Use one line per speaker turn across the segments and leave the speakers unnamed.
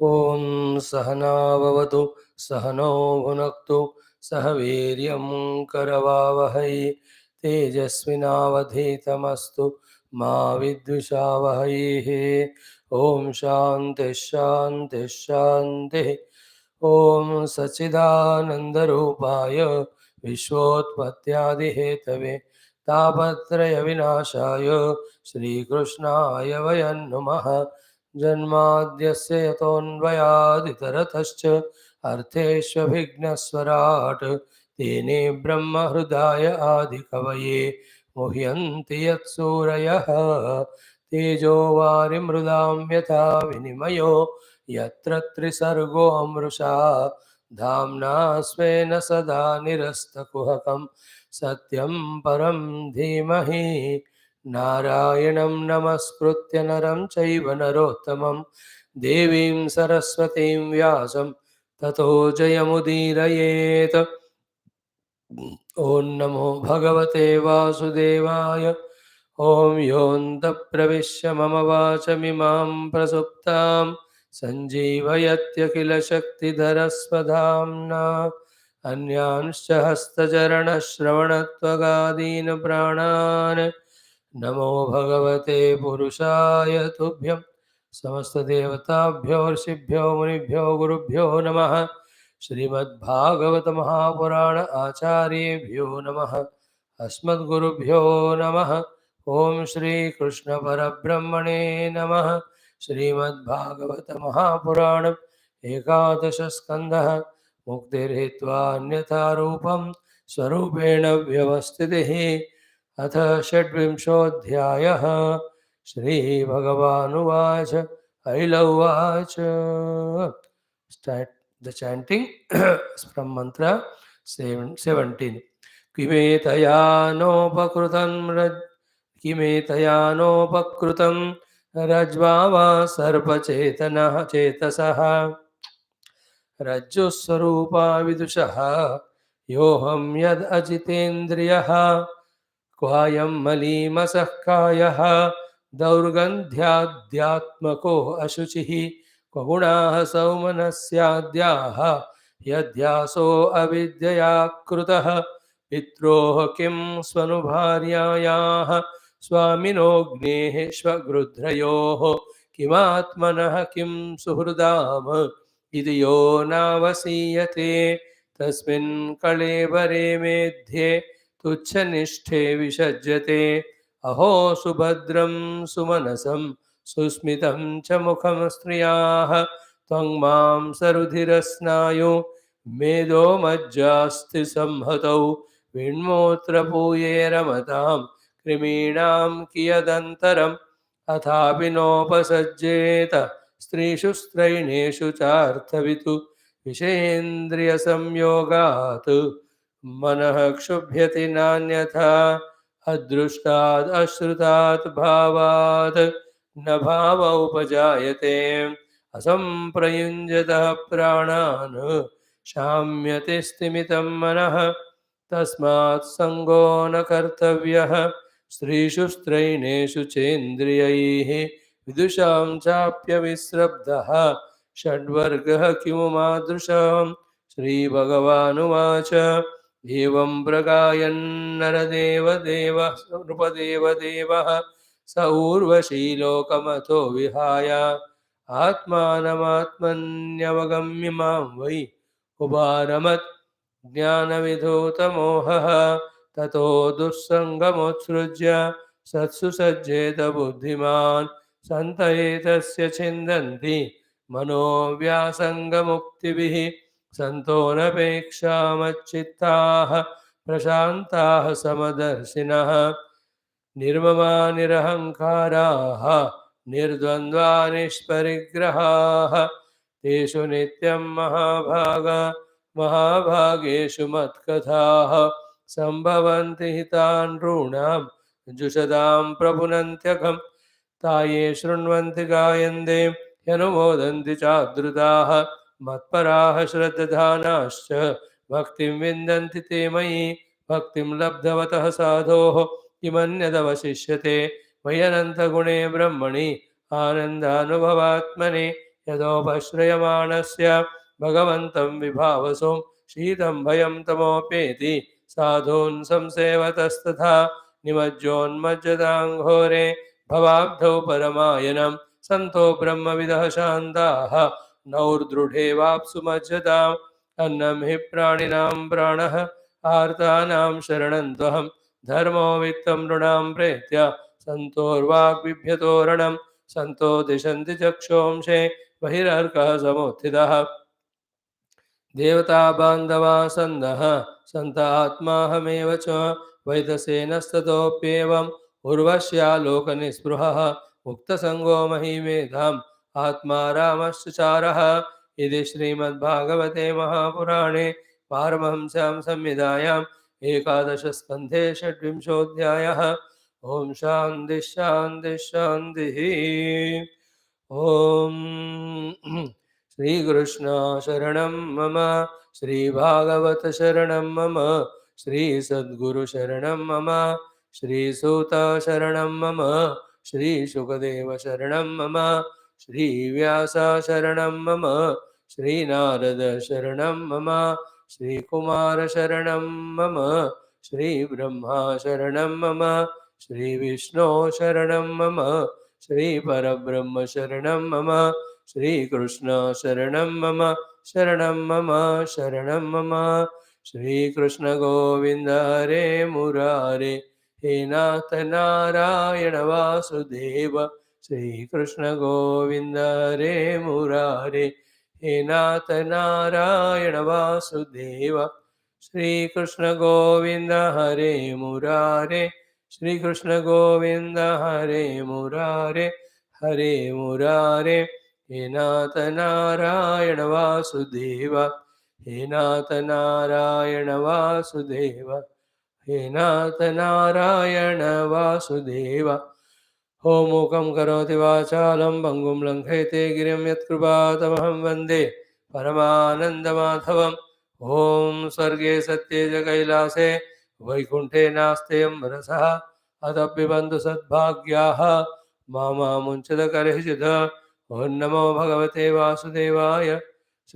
ॐ सहना भवतु सहनौ भुनक्तु सह वीर्यं करवावहै तेजस्विनावधीतमस्तु मा विद्विषावहैः। ॐ शान्ति शान्ति शान्तिः। ॐ सच्चिदानन्दरूपाय विश्वोत्पत्त्यादिहेतवे तापत्रयविनाशाय श्रीकृष्णाय वयं नमः। जन्माद्यस्य यतोऽन्वयादितरतश्च अर्थेष्वभिघ्नस्वराट् तेने ब्रह्महृदाय आदिकवये मुह्यन्ति यत्सूरयः। तेजो वारिमृदां यथा विनिमयो यत्र त्रिसर्गो मृषा धाम्ना स्वेन सदा निरस्तकुहकं सत्यं परं धीमहि। नारायणं नमस्कृत्य नरं चैव नरोत्तमं देवीं सरस्वतीं व्यासं ततो जयमुदीरयेत्। ॐ नमो भगवते वासुदेवाय। ॐ योऽन्तः प्रविश्य मम वाचमिमां प्रसुप्तां सञ्जीवयत्यखिलशक्तिधरस्वधाम्ना अन्यांश्च हस्तचरणश्रवणत्वगादीन् प्राणान् नमो भगवते पुरुषाय तुभ्यं समस्तदेवताभ्यो ऋषिभ्यो मुनिभ्यो गुरुभ्यो नमः। श्रीमद्भागवत महापुराण आचार्येभ्यो नमः। अस्मद्गुरुभ्यो नमः। ओम श्री कृष्ण परब्रह्मणे नमः। श्रीमद्भागवत महापुराण एकादश स्कंदः मुक्तिर्हित्वा अन्यथा रूपं स्वरूपेण व्यवस्थितिः। अथ षड्विंशोऽध्यायः। श्रीभगवानुवाच ऐलौवाच। Start the chanting from mantra 17. किमेतयानोपकृतं रज्ज्वावा सर्पचेतनः चेतसः रज्जुस्वरूपा विदुषः योऽहं यद् अजितेन्द्रियः क्वायं मलीमसः कायः दौर्गन्ध्याध्यात्मको अशुचिः क्वगुणाः सौमनस्याद्याः यध्यासो अविद्यया कृतः पित्रोः किं स्वनुभार्यायाः स्वामिनोऽग्नेः स्वगृध्रयोः किमात्मनः किं सुहृदाम इति यो नावसीयते तस्मिन् कळेबरे मेध्ये तुच्छनिष्ठे विसज्जते अहो सुभद्रं सुमनसं सुस्मितं च मुखं स्त्रियाः त्वं मां सरुधिरस्नायु मेदो मज्जास्ति संहतौ विण्मोत्रपूये रमतां कृमीणां कियदन्तरम् अथापि नोपसज्जेत स्त्रीषु स्त्रैणेषु चार्थवितु विषयेन्द्रियसंयोगात् मनः क्षुभ्यति नान्यथा अदृष्टाद् अश्रुतात् भावात् न भाव उपजायते असंप्रयुञ्जतः प्राणान् शाम्यति स्तिमितं मनः तस्मात् संगो न कर्तव्यः स्त्रीषु स्त्रैणेषु चेन्द्रियैः विदुषां चाप्यविस्रब्धः षड्वर्गः किमु मादृशम्। श्रीभगवानुवाच एवं प्रगायन्नरदेवदेवः नृपदेवदेवः स ऊर्वशी लोकमतो विहाय आत्मानमात्मन्यवगम्य मां वै उपारमत् ज्ञानविधूतमोहः ततो दुःसङ्गमुत्सृज्य सत्सु सज्जेत बुद्धिमान् सन्त एतस्य छिन्दन्ति मनोव्यासङ्गमुक्तिभिः सन्तो नपेक्षामच्चित्ताः प्रशान्ताः समदर्शिनः निर्ममा निरहङ्काराः निर्द्वन्द्वा निष्परिग्रहाः तेषु नित्यं महाभागेषु मत्कथाः सम्भवन्ति हितान् नॄणां जुषदां प्रपुनन्त्यघं ताये शृण्वन्ति गायन्ते ह्यनुमोदन्ति चादृताः मत्पराः श्रद्धानाश्च भक्तिं विन्दन्ति ते मयि भक्तिं लब्धवतः साधोः किमन्यदवशिष्यते मय्यनन्तगुणे ब्रह्मणि आनन्दानुभवात्मने यदोपश्रयमाणस्य भगवन्तं विभावसो शीतं भयं तमोपेति साधून् संसेवतस्तथा निमज्जोन्मज्जतां घोरे भवाब्धौ परमायनं सन्तो ब्रह्मविदः शान्ताः नौर्दृढे वाप्सु मज्जताम् अन्नं हि प्राणिनां प्राणः आर्तानां शरणं त्वहं धर्मो वित्तं नृणां प्रेत्य सन्तोर्वाग्बिभ्यतोरणं सन्तो दिशन्ति चक्षुंषे बहिरर्कः समुत्थितः देवता बान्धवा सन्नः सन्त आत्माहमेव च वैदसेनस्ततोऽप्येवम् उर्वश्यालोकनिस्पृहः मुक्तसङ्गो महिमेधाम् आत्मा रामश्च चारः इति श्रीमद्भागवते महापुराणे पारमहंस्यां संहितायाम् एकादशस्कन्धे षड्विंशोऽध्यायः। ॐ शान्तिः शान्तिः शान्तिः। ॐ श्रीकृष्ण शरणं मम श्रीभागवत शरणं मम श्रीसद्गुरु शरणं मम श्रीसूत शरणं मम श्रीशुकदेव शरणं मम श्रीव्यास शरणं मम श्रीनारद शरणं मम श्रीकुमार शरणं मम श्रीब्रह्मा शरणं मम श्रीविष्णु शरणं मम श्रीपरब्रह्म शरणं मम श्रीकृष्ण शरणं मम शरणं मम शरणं मम श्रीकृष्ण गोविन्द हरे मुरारे हे नाथ नारायण वासुदेव श्रीकृष्ण गोविन्द हरे मुरारे हे नाथ नारायण वासुदेव श्रीकृष्ण गोविन्द हरे मुरारे श्रीकृष्ण गोविन्द हरे मुरारे हरे मुरारे हे नाथ नारायण वासुदेव हे नाथ नारायण वासुदेव हे नाथ नारायण वासुदेव। ॐ मूकं करोति वाचालं पङ्गुं लङ्घयते गिरिं यत्कृपातमहं वन्दे परमानन्दमाधवम्। ॐ स्वर्गे सत्ये च कैलासे वैकुण्ठे नास्त्ययं रसः अतपिबन्धु सद्भाग्याः मामुञ्चदकर्हिषिध। ॐ नमो भगवते वासुदेवाय।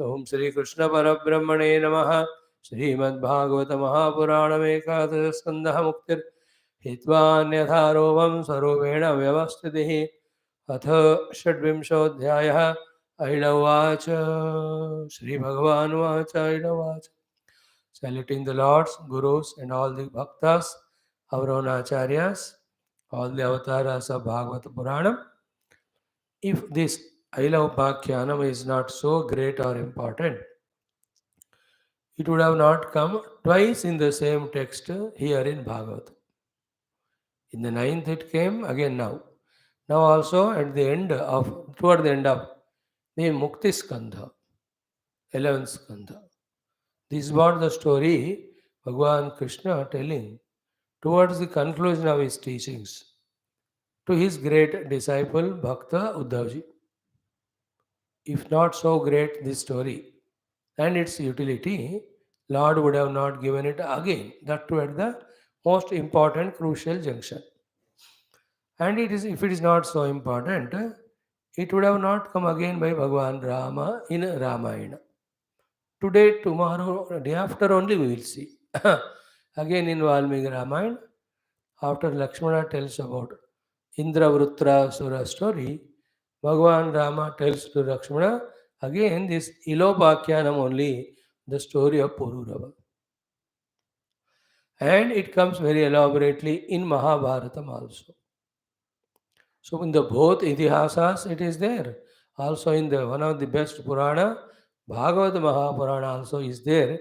ॐ श्रीकृष्णपरब्रह्मणे नमः। श्रीमद्भागवत महापुराणमेकादशस्कन्धः मुक्तिर्हित्वान्यथारोपं स्वरूपेण व्यवस्थितिः। अथ षड्विंशोऽध्यायः। ऐलवाच श्रीभगवानुवाच ऐलवाच Saluting the Lords, Gurus and all the Bhaktas, our own Acharyas, all the avatars of Bhagavata Puranam. If this Ailavapakyanam is not so great or important, it would have not come twice in the same text here in Bhagavatam. In the 9th it came, again now. Now also toward the end of the Mukti Skandha, 11th Skandha. This is what the story Bhagavan Krishna telling towards the conclusion of his teachings to his great disciple Bhakta Uddhavji. If not so great this story and its utility, Lord would have not given it again, that too at the most important crucial junction. And if it is not so important, it would have not come again by Bhagavan Rama in Ramayana. Today, tomorrow, day after only we will see. Again in Valmiki Ramayana, after Lakshmana tells about Indravrutra Sura story, Bhagavan Rama tells to Lakshmana, again this Ilopakyanam only, the story of Pururava. And it comes very elaborately in Mahabharatam also. So in the both Itihasas it is there. Also in the one of the best Purana, Bhagavad Mahapurana also is there.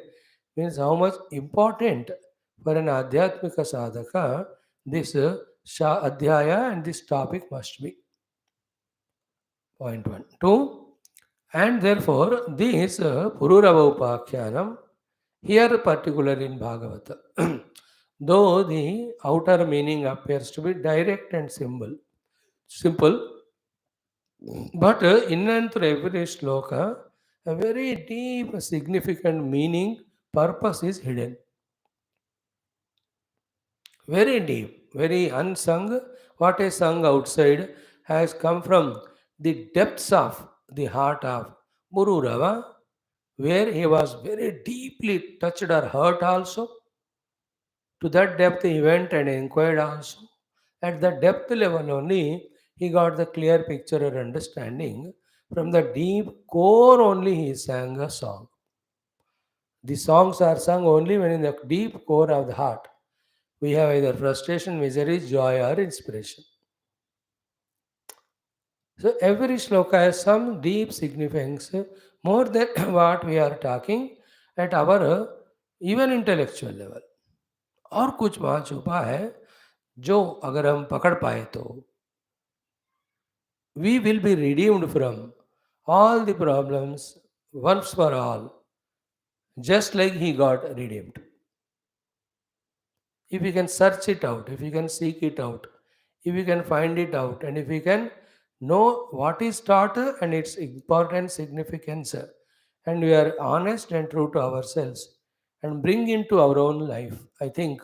Means how much important for an Adhyatmika Sadhaka this Adhyaya and this topic must be. Point 1. 2. And therefore this Puroorava Upakyanam here particularly in Bhagavata, though the outer meaning appears to be direct and simple, but in and through every shloka, a very deep, significant meaning, purpose is hidden. Very deep, very unsung. What is sung outside has come from the depths of the heart of Pururava, where he was very deeply touched or hurt also. To that depth he went and inquired also. At the depth level only, he got the clear picture or understanding. From the deep core only he sang a song. The songs are sung only when in the deep core of the heart we have either frustration, misery, joy, or inspiration. So every shloka has some deep significance more than what we are talking at our even intellectual level. और कुछ वहाँ छुपा है जो अगर हम पकड़ पाए तो we will be redeemed from all the problems once for all, just like he got redeemed. If we can search it out, if we can seek it out, if we can find it out, and if we can know what is taught and its important significance, and we are honest and true to ourselves and bring into our own life, I think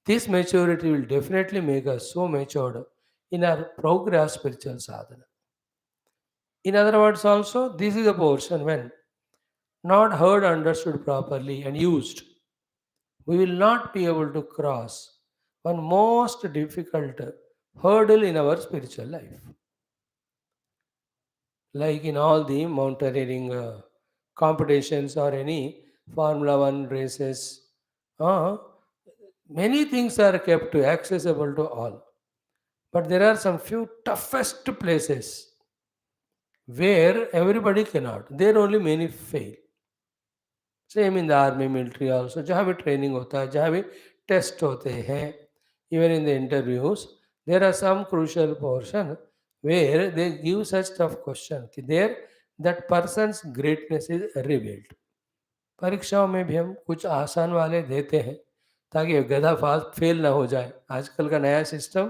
this maturity will definitely make us so matured in our progress spiritual sadhana. In other words, also, this is a portion when not heard, understood properly, and used, we will not be able to cross one most difficult hurdle in our spiritual life. Like in all the mountaineering competitions or any Formula One races, uh, many things are kept accessible to all. But there are some few toughest places where everybody cannot. There only many fail. Same in the army military also जहाँ भी training होता है जहाँ भी test होते हैं even in the interviews there are some crucial portion where they give such tough question कि there that person's greatness is revealed. परीक्षाओं में भी हम कुछ आसान वाले देते हैं ताकि गधा फास्ट फेल ना हो जाए. आजकल का नया system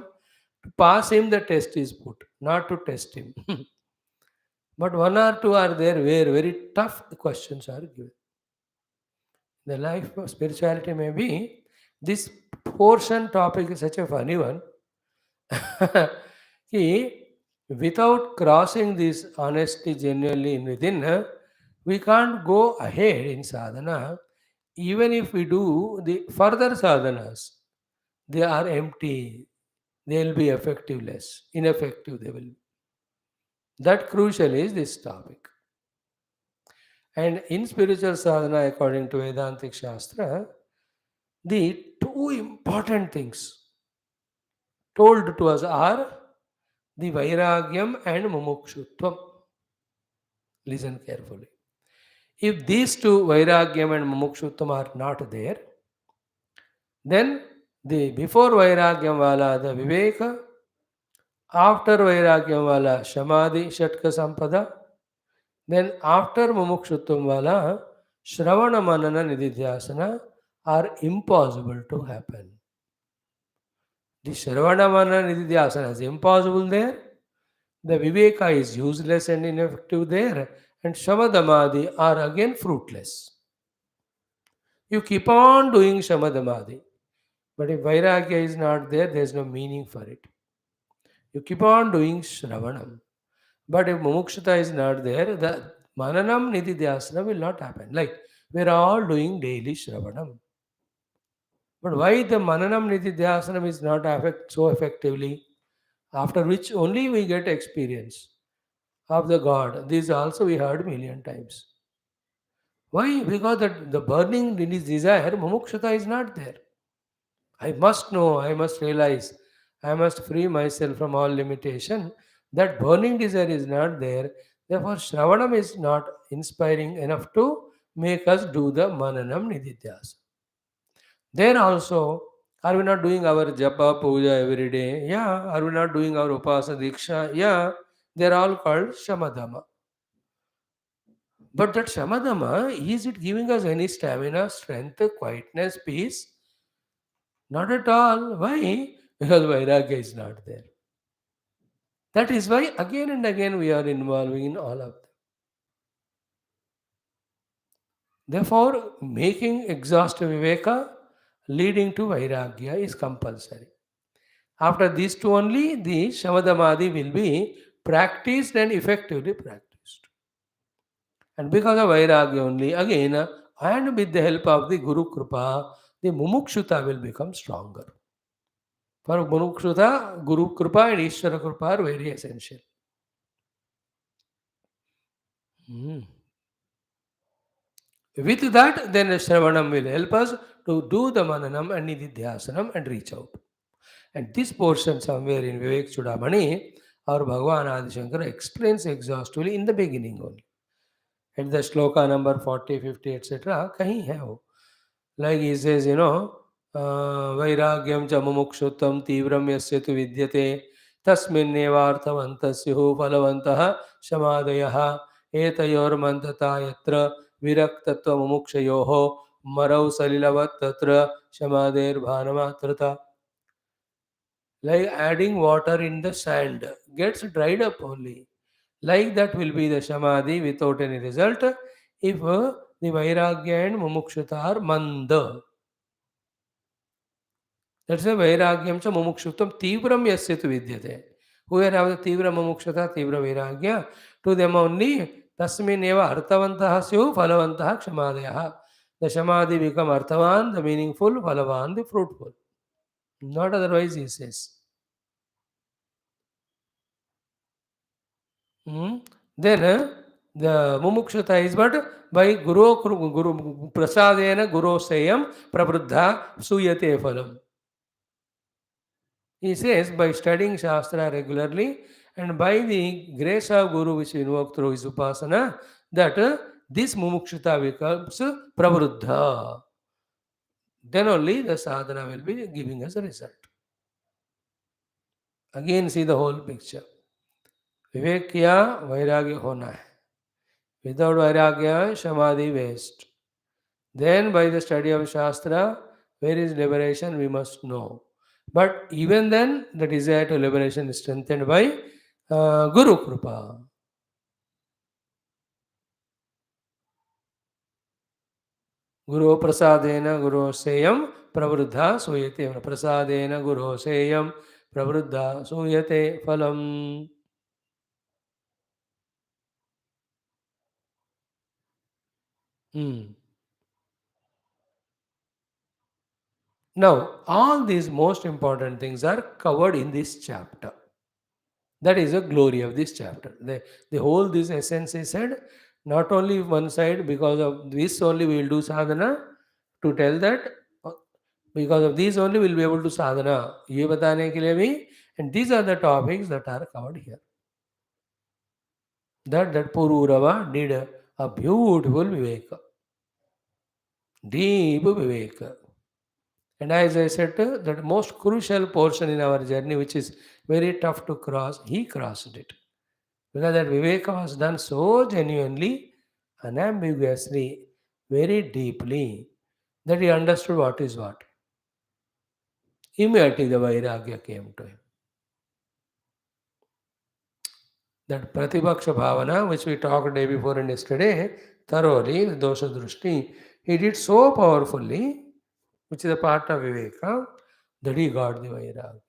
to pass him the test is put not to test him but one or two or there were very tough questions are given. The life of spirituality may be this portion topic is such a funny one. Ki, without crossing this honesty genuinely within, we can't go ahead in sadhana. Even if we do the further sadhanas, they are empty. They will be effectiveless, ineffective. They will. That crucial is this topic. And in spiritual sadhana, according to Vedantic Shastra, the two important things told to us are the Vairagyam and Mumukshutvam. Listen carefully. If these two, Vairagyam and Mumukshutvam, are not there, then the before Vairagyam wala, the Viveka, after Vairagyam wala, Shamadhi, Shatka Sampada, then after Mumukshutvam wala, Shravana Manana Nididhyasana are impossible to happen. The Shravana Manana Nididhyasana is impossible there. The Viveka is useless and ineffective there. And Shamadamadi are again fruitless. You keep on doing Shamadamadi. But if Vairagya is not there, there is no meaning for it. You keep on doing Shravanam. But if Mumukshata is not there, the Mananam Nididhyasana will not happen. Like we are all doing daily Shravanam. But why the Mananam Nididhyasana is not so effectively? After which only we get experience of the God. This also we heard million times. Why? Because the burning desire, Mumukshata is not there. I must know, I must realize, I must free myself from all limitation. That burning desire is not there. Therefore, Shravanam is not inspiring enough to make us do the Mananam Nididhyasana. There also, are we not doing our japa puja every day? Yeah. Are we not doing our upasa diksha? Yeah. They are all called shamadama. But that shamadama, is it giving us any stamina, strength, quietness, peace? Not at all. Why? Because vairagya is not there. That is why again and again we are involving in all of them. Therefore, making exhaustive viveka leading to vairagya is compulsory. After these two only, the shamadamadi will be practiced and effectively practiced. And because of Vairagya only, again, and with the help of the Guru Kripa, the Mumukshuta will become stronger. For Mumukshuta, Guru Kripa and Ishvara Kripa are very essential. Hmm. With that, then Shravanam will help us to do the Mananam and Nididhyasanam and reach out. And this portion somewhere in Vivek Chudamani, our Bhagavan Adi Shankara explains exhaustively in the beginning only. At the shloka number 40, 50, etc. kahin hai wo. Like he says, Vairagyam cha mumukshuttam tivram yasya tu vidyate tasminnevarthavantasyu phalavantah shamadayah etayor mantata yatra viraktatva mumukshayoho marau salilavat tatra shamader bhanamatrata. Like adding water in the sand gets dried up only. Like that will be the samadhi without any result if the vairagya and mumukshata are manda. That's why vairagyam cha mumukshuttam tivram yasya tu vidyate. Whoever have the tivra mumukshata, tivra vairagya, to them only tasmin eva arthavantaha syu phalavantaha kshamadayah. The samadhi become arthavan, the meaningful, phalavan, the fruitful. Not otherwise, he says. Then the mumukshata is what? By guru prasadena guru sayam prabuddha suyate phalam. He says by studying Shastra regularly and by the grace of Guru which we invoke through his upasana, that this mumukshata becomes prabuddha. Then only the sadhana will be giving us a result. Again, see the whole picture. विवेक किया वैराग्य होना है. Without vairagya, samadhi waste. Then by the study of Shastra, where is liberation we must know. But even then, the desire to liberation is strengthened by Guru Kripa. Guru prasadena guru seyam pravruddha suyate. Prasadena guru seyam pravruddha suyate phalam. Now, all these most important things are covered in this chapter. That is the glory of this chapter. The whole this essence is said, not only one side, because of this only we will do sadhana, to tell that because of these only we will be able to sadhana. Ye batane ke liye bhi, and these are the topics that are covered here. That Puroorava did a beautiful Viveka, deep Viveka. And as I said, that most crucial portion in our journey, which is very tough to cross, he crossed it. Because that Viveka was done so genuinely, unambiguously, very deeply, that he understood what is what. Immediately the Vairagya came to him. That Pratipaksha Bhavana, which we talked day before and yesterday, thoroughly, the Dosha Drushti, he did so powerfully, which is a part of Viveka, that he got the Vairagya.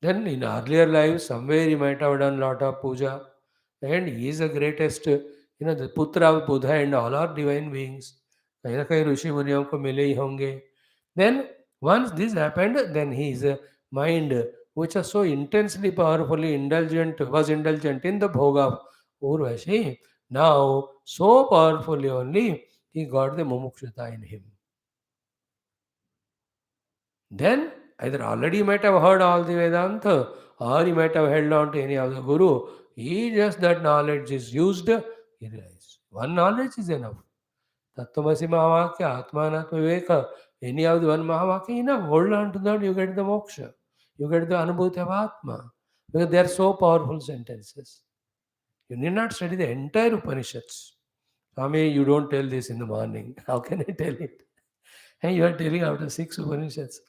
Then in earlier lives, somewhere he might have done lot of puja, and he is the greatest, the Putra of Buddha and all are divine beings. कहीं ना कहीं ऋषि मुनियों को मिले ही होंगे. Then once this happened, then his mind, which was so intensely powerfully was indulgent in the bhoga of Urvashi, now so powerfully only he got the mumukshata in him. Then either already he might have heard all the Vedanta or he might have held on to any of the Guru. He just that knowledge is used, he realizes. One knowledge is enough. Tattvamasi Mahavakya, Atmanatma Viveka, any of the one Mahavakya, enough. Hold on to that, you get the moksha. You get the Anubhuti of Atma. Because they are so powerful sentences. You need not study the entire Upanishads. Swami, you don't tell this in the morning. How can I tell it? And you are telling after 6 Upanishads.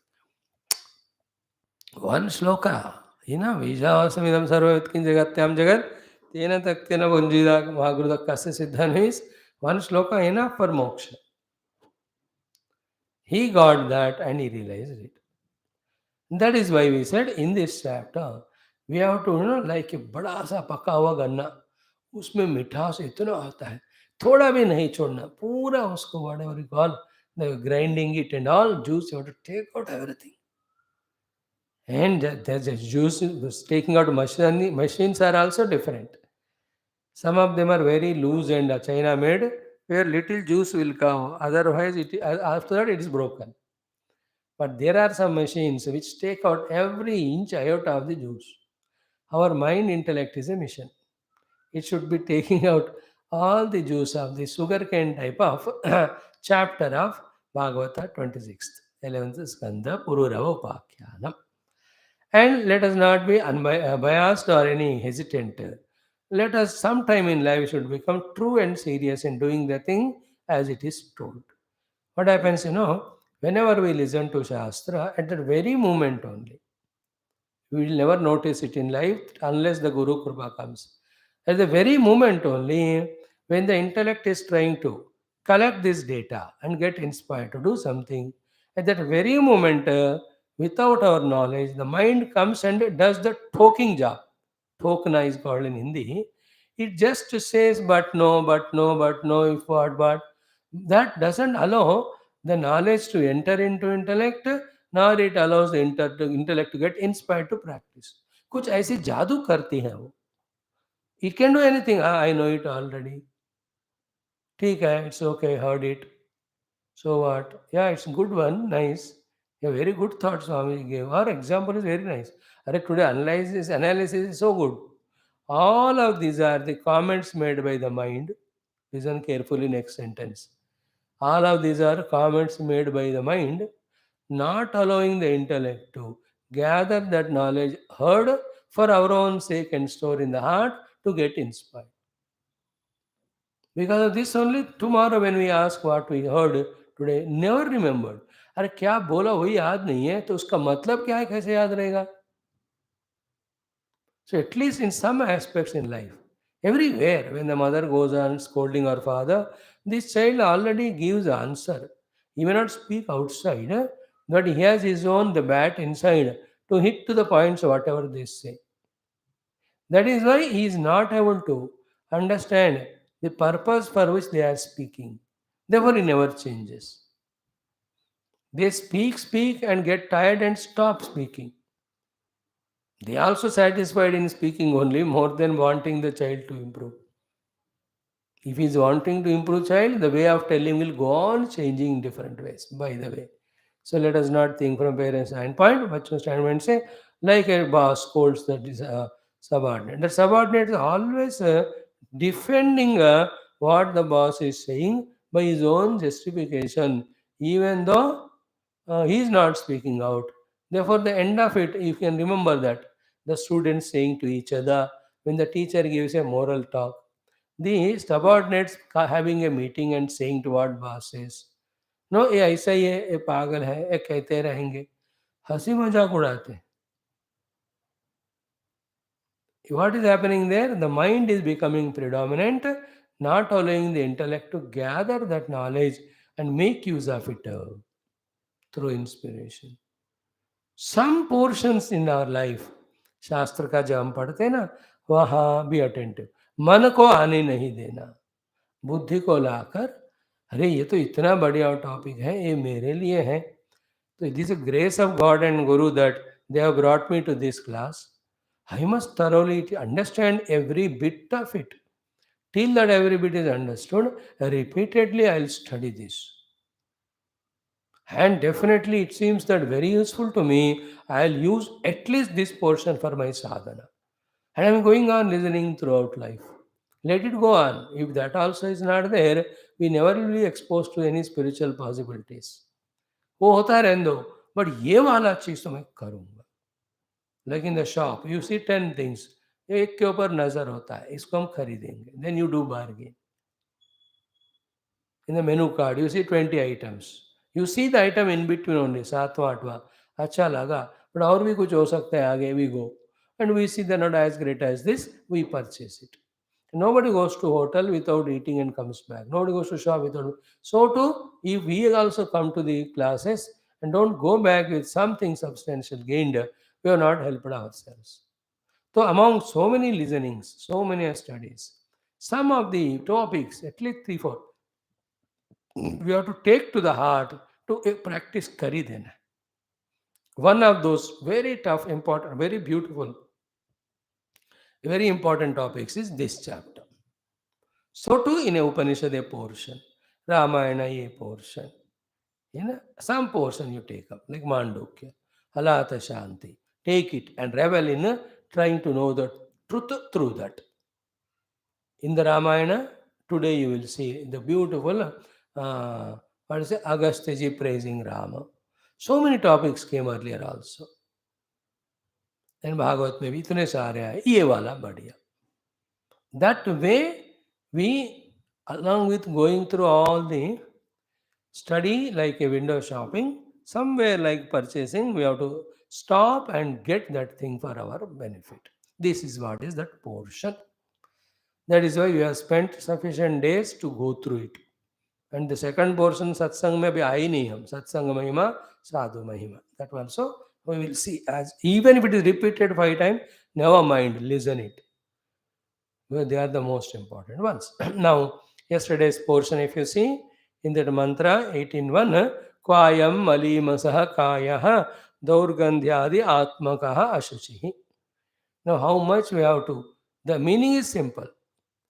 One shloka, Vijavasamidam sarvavetkin jagatyam jagat, tena taktena bunjida mahagurudakasya siddhan means one shloka enough for moksha. He got that and he realized it. That is why we said in this chapter, we have to like a बड़ा सा पका हुआ गन्ना, उसमें मिठास इतना आता है, थोड़ा भी नहीं छोड़ना, पूरा उसको whatever you call the grinding it and all juice you have to take out everything. And the juice was taking out machines are also different. Some of them are very loose and China made, where little juice will come. Otherwise, after that it is broken. But there are some machines which take out every inch iota of the juice. Our mind intellect is a mission. It should be taking out all the juice of the sugarcane type of chapter of Bhagavata 26th, 11th Skandha Pururava Upakhyanam. And let us not be biased or any hesitant. Let us sometime in life should become true and serious in doing the thing as it is told. What happens, whenever we listen to Shastra, at that very moment only, we will never notice it in life unless the Guru Kripa comes. At the very moment only, when the intellect is trying to collect this data and get inspired to do something, at that very moment, without our knowledge, the mind comes and does the talking job. Tokana is called in Hindi. It just says but no, but no, but no, if what, but. That doesn't allow the knowledge to enter into intellect, nor it allows the intellect to get inspired to practice. कुछ ऐसी जादू करती हैं वो. It can do anything. I know it already. ठीक है, it's okay, heard it. So what? Yeah, it's good one, nice. A very good thought Swami gave. Our example is very nice. Today analysis is so good. All of these are the comments made by the mind. Listen carefully next sentence. All of these are comments made by the mind, not allowing the intellect to gather that knowledge heard for our own sake and store in the heart to get inspired. Because of this only tomorrow when we ask what we heard today, never remembered. अरे क्या बोला वही याद नहीं है तो उसका मतलब क्या है, कैसे याद रहेगा? So at least in some aspects in life, everywhere when the mother goes on scolding her father, this child already gives answer. He may not speak outside, but he has his own the bat inside to hit to the points whatever they say. That is why he is not able to understand the purpose for which they are speaking. Therefore, he never changes. They speak, and get tired and stop speaking. They are also satisfied in speaking only more than wanting the child to improve. If he is wanting to improve child, the way of telling will go on changing in different ways, by the way. So let us not think from parents' standpoint, but from standpoint say, like a boss scolds the subordinate. The subordinate is always defending what the boss is saying by his own justification, even though he is not speaking out. Therefore, the end of it, you can remember that the students saying to each other when the teacher gives a moral talk, the subordinates having a meeting and saying to what boss says, no ये ऐसा ही है, ये पागल है, ये कहते रहेंगे, हंसी मजाक उड़ाते. What is happening there? The mind is becoming predominant, not allowing the intellect to gather that knowledge and make use of it through inspiration. Some portions in our life, शास्त्र का जब हम पढ़ते हैं ना, वहाँ बी अटेंटिव, मन को आने नहीं देना, बुद्धि को लाकर, अरे ये तो इतना बढ़िया टॉपिक है, ये मेरे लिए है, तो it is a grace of God and Guru that they have brought me to this class. I must thoroughly understand every bit of it. Till that every bit is understood, repeatedly I will study this. And definitely it seems that very useful to me. I'll use at least this portion for my sadhana. And I'm going on listening throughout life. Let it go on. If that also is not there, we never will be exposed to any spiritual possibilities. वो होता है रहने दो, but ये वाला चीज तो मैं करूंगा. Like in the shop you see 10 things, एक के ऊपर नजर होता है, इसको हम खरीदेंगे, then you do bargain. In the menu card, you see 20 items. You see the item in between only, सातवां आठवां, अच्छा लगा, but और भी कुछ हो सकता है आगे, we go. And we see they're not as great as this, we purchase it. Nobody goes to hotel without eating and comes back. Nobody goes to shop without. So too, if we also come to the classes and don't go back with something substantial gained, we have not helped ourselves. So among so many listenings, so many studies, some of the topics, at least three, four, we have to take to the heart to practice kari dena. One of those very tough, important, very beautiful, very important topics is this chapter. So too in a Upanishad a portion, Ramayana a portion. Some portion you take up, like Mandukya, Halata Shanti. Take it and revel in trying to know the truth through that. In the Ramayana, today you will see the beautiful, what is it, Agastyaji praising Rama. So many topics came earlier also. And Bhagavat में भी इतने सारे आए ये वाला बढ़िया. That way we, along with going through all the study like a window shopping, somewhere like purchasing, we have to stop and get that thing for our benefit. This is what is that portion. That is why we have spent sufficient days to go through it. And the second portion, satsang mein bhi aayi nahi hum. Satsanga mahima, sadhu mahima. That also we will see. As even if it is repeated 5 times, never mind, listen it. Well, they are the most important ones. Now, yesterday's portion, if you see, in that mantra 18.1, Kvayam malimasaha kayaha daurgandhyadi atmakaha ashuchihi. Now, how much we have to? The meaning is simple.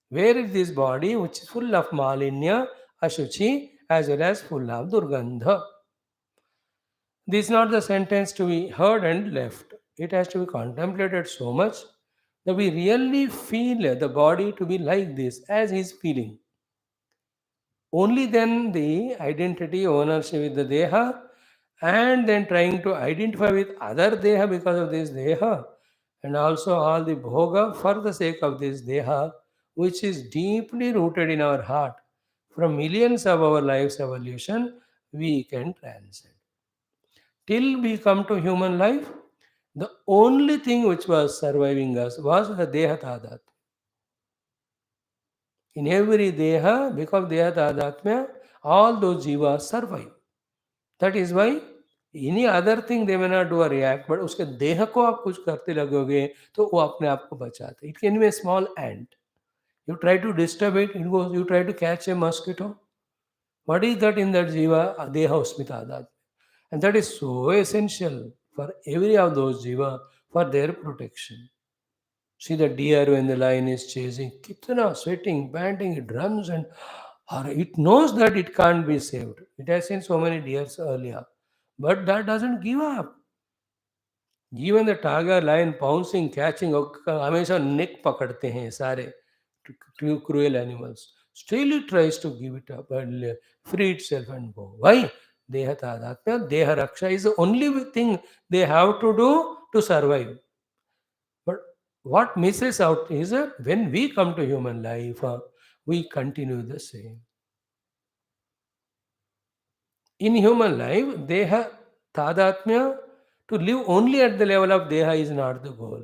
Where is this body which is full of malinya, ashuchi, as well as full of durgandha? This is not the sentence to be heard and left. It has to be contemplated so much that we really feel the body to be like this as he is feeling. Only then the identity, ownership with the deha, and then trying to identify with other deha because of this deha, and also all the bhoga for the sake of this deha, which is deeply rooted in our heart. From millions of our life's evolution, we can transcend. Till we come to human life, the only thing which was surviving us was the deha tadat. In every deha, because deha tadatmya, all those jivas survive. That is why any other thing they may not do or react, but उसके देह को आप कुछ करते लगोगे तो वो अपने आप को बचाते. It can be a small ant. You try to disturb it, it goes. You try to catch a mosquito. What is that in that jiva? Deha usmita. And that is so essential for every of those jiva for their protection. See the deer when the lion is chasing, kitna sweating, panting, it runs and or it knows that it can't be saved. It has seen so many deers earlier. But that doesn't give up. Even the tiger, lion pouncing, catching, हमेशा neck पकड़ते हैं सारे cruel animals. Still it tries to give it up and free itself and go. Why? Deha tadatmya, deha raksha is the only thing they have to do to survive. But what misses out is when we come to human life, we continue the same. In human life, deha tadatmya, to live only at the level of deha is not the goal.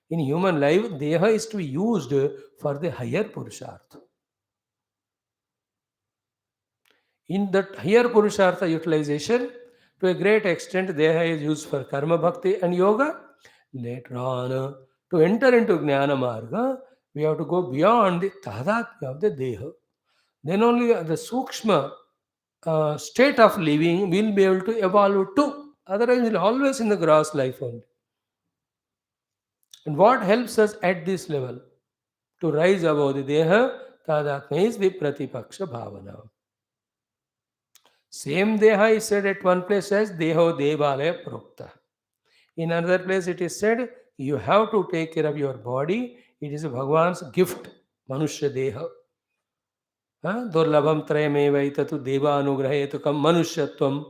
In human life, deha is to be used for the higher purushartha. In that higher purushartha utilization, to a great extent, deha is used for karma bhakti and yoga. Later on, to enter into jnana marga, we have to go beyond the tadatmya of the deha. Then only the sukshma state of living will be able to evolve too. Otherwise, we'll always in the gross life only. And what helps us at this level to rise above the deha, tadatmya is the pratipaksha bhavana. Same deha is said at one place as deho devalaya prokta. In another place it is said you have to take care of your body. It is Bhagavan's gift, manushya deha. Durlabham trayamevaitu deva anugrahetu kam manushyatvam.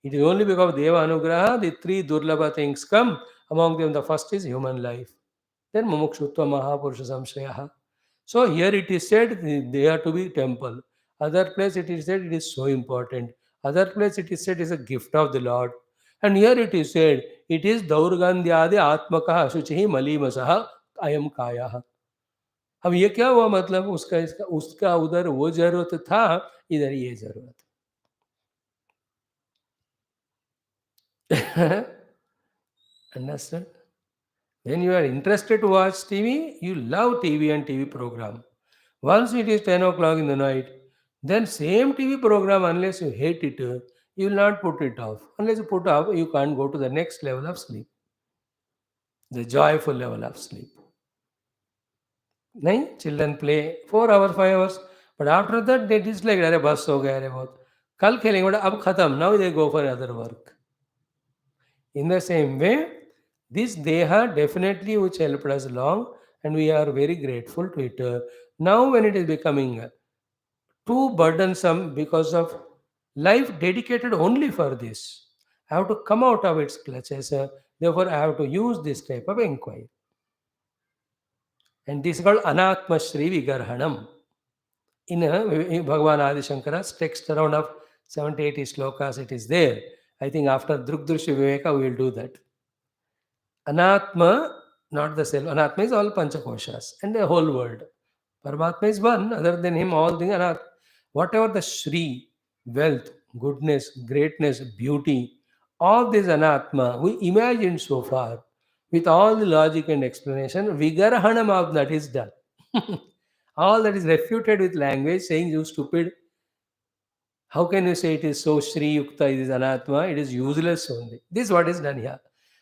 It is only because of deva anugraha the three durlabha things come. Among them the first is human life. Then mumukshutva mahapurusha samshayaha. So here it is said they are to be temple. Other place it is said it is so important. Other place it is said it is a gift of the Lord. And here it is said it is daurgandhyadi atmakaha ashuchihi malimasaha ayam kayaha. अब ये क्या हुआ मतलब उसका इसका उसका उधर वो जरूरत था इधर ये जरूरत. Understand? When you are interested to watch TV, you love TV and TV program. Once it is 10 o'clock in the night, then same TV program, unless you hate it, you will not put it off. Unless you put off, you can't go to the next level of sleep, the joyful level of sleep. नहीं children play 4 hours 5 hours, but after that they dislike, अरे बस हो गया, अरे बहुत कल खेलेंगे, but अब खत्म, now they go for other work. In the same way, this Deha definitely which helped us long, and we are very grateful to it. Now, when it is becoming too burdensome because of life dedicated only for this, I have to come out of its clutches. Therefore, I have to use this type of inquiry. And this is called Anatma Shri Vigarhanam. In Bhagavan Adi Shankara's text around of 70-80 shlokas, it is there. I think after Drugdrushi Viveka, we will do that. Anatma, not the self. Anatma is all Panchakoshas and the whole world. Paramatma is one, other than him, all things Anatma. Whatever the Shri, wealth, goodness, greatness, beauty, all this Anatma, we imagine so far, with all the logic and explanation, Vigarahanam of that is done. All that is refuted with language, saying, you stupid, how can you say it is so Shri Yukta, it is Anatma? It is useless only. This is what is done here.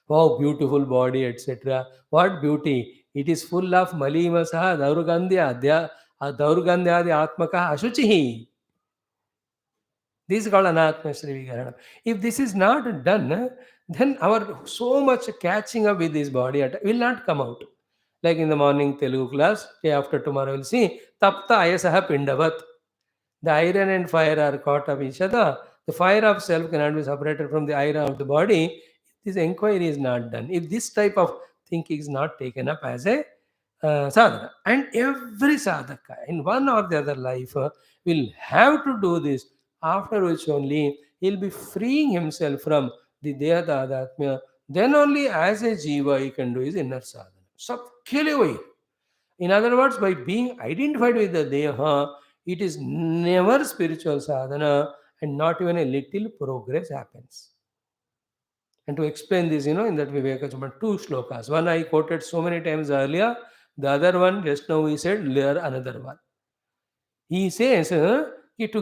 Wow, beautiful body, etc. What beauty? It is full of Malima Saha, Daurgandhya, Daurgandhyadi Atmaka Ashuchihi. This is called Anatma Shri Vigarana. If this is not done, then our so much catching up with this body will not come out. Like in the morning Telugu class, day after tomorrow we'll see Tapta Ayasaha Pindavat. The iron and fire are caught of each other. The fire of self cannot be separated from the iron of the body. This inquiry is not done. If this type of thinking is not taken up as a sadhana, and every sadhaka in one or the other life will have to do this, after which only he'll be freeing himself from the deha tadatmya. Then only as a jiva he can do his inner sadhana. सबके लिए वही. In other words, by being identified with the Deha, it is never spiritual sadhana and not even a little progress happens. And to explain this, in that Vivekachuma, two shlokas. One I quoted so many times earlier, the other one, just now we said, there another one. He says, to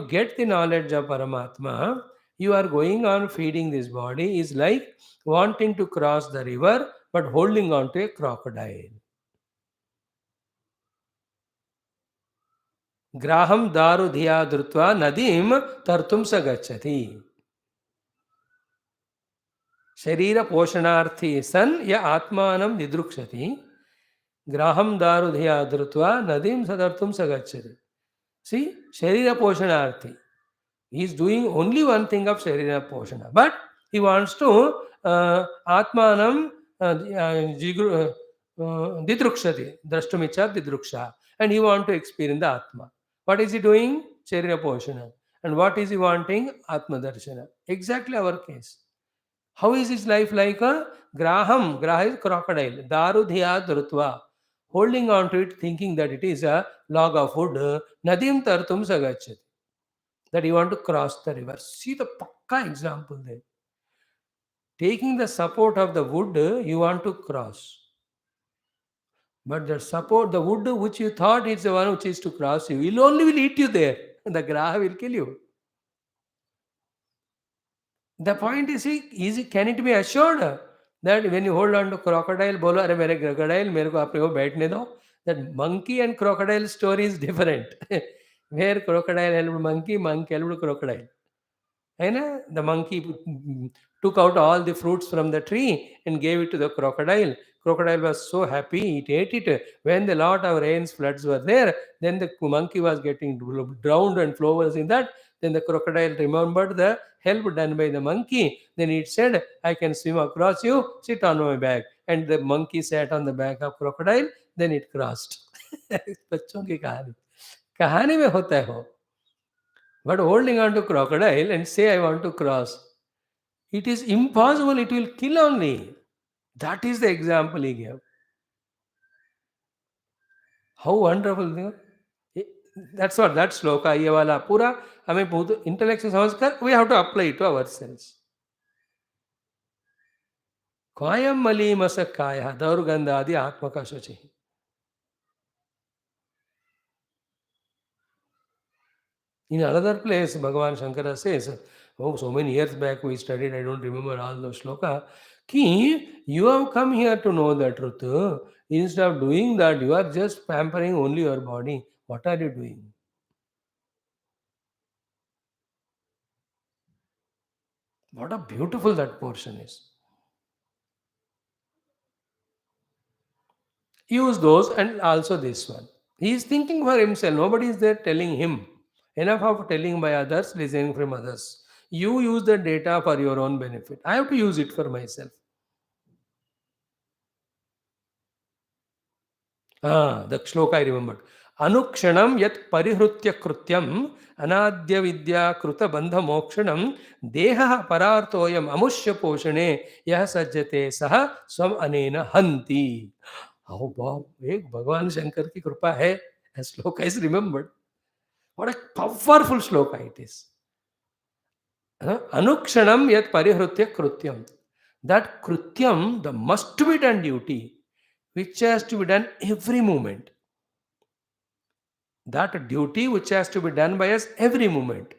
get the knowledge of Paramatma, you are going on feeding this body is like wanting to cross the river but holding on to a crocodile. Graham दारु धिया धृत्वा नदीम तर्तुम स गच्छति. शरीर पोषणार्थी सन य आत्मानं दिदृक्षति Graham दारु धिया धृत्वा नदीम स तर्तुम स गच्छति. See, sharira poshanarthi. He is doing only one thing of sharira poshana, but he wants to atmanam didrukshati, drashtumicha didruksha, and he want to experience the atma. What is he doing? Sharira poshana. And what is he wanting? Atma darshana. Exactly our case. How is his life like a graham? Graha is crocodile. Daru dhiya drutva. Holding on to it, thinking that it is a log of wood. Nadim tartum sagachat. That you want to cross the river. See the pakka example there. Taking the support of the wood, you want to cross. But the support, the wood which you thought is the one which is to cross you, will eat you there. The graha will kill you. The point is, can it be assured that when you hold on to crocodile, bolo, "Arey mere crocodile, mere ko apne ko baithne do." That monkey and crocodile story is different. Where crocodile helped monkey, monkey helped crocodile. The monkey took out all the fruits from the tree and gave it to the crocodile. Crocodile was so happy, it ate it. When the lot of rains, floods were there, then the monkey was getting drowned and flowers in that. Then the crocodile remembered the help done by the monkey. Then it said, "I can swim across you, sit on my back." And the monkey sat on the back of crocodile, then it crossed. बच्चों की कहानी कहानी में होता है वो. But holding on to crocodile and say, "I want to cross," it is impossible, it will kill only. That is the example he gave. How wonderful. That's what that shloka, ये वाला पूरा हमें बहुत इंटेलेक्ट से समझकर we have to apply it to ourselves. Kwayam malimasa kaya daurgandhadi atmaka shuchi. In another place, Bhagavan Shankara says, oh, so many years back we studied, I don't remember all those shloka, ki, you have come here to know the truth. Instead of doing that, you are just pampering only your body. What are you doing? What a beautiful that portion is. Use those and also this one. He is thinking for himself. Nobody is there telling him. Enough of telling by others, listening from others. You use the data for your own benefit. I have to use it for myself. The shloka I remembered. Anukshanam yat parihritya krutyam anadya vidya kruta bandha mokshanam deha parartoyam amushya poshane yah sajjate saha swam anena hanti. Oh wow, एक भगवान शंकर की कृपा है. A shloka is remembered. What a powerful shloka it is. Anukshanam yat parihritya krutyam. That krutyam, the must be done duty, which has to be done every moment. That duty which has to be done by us every moment.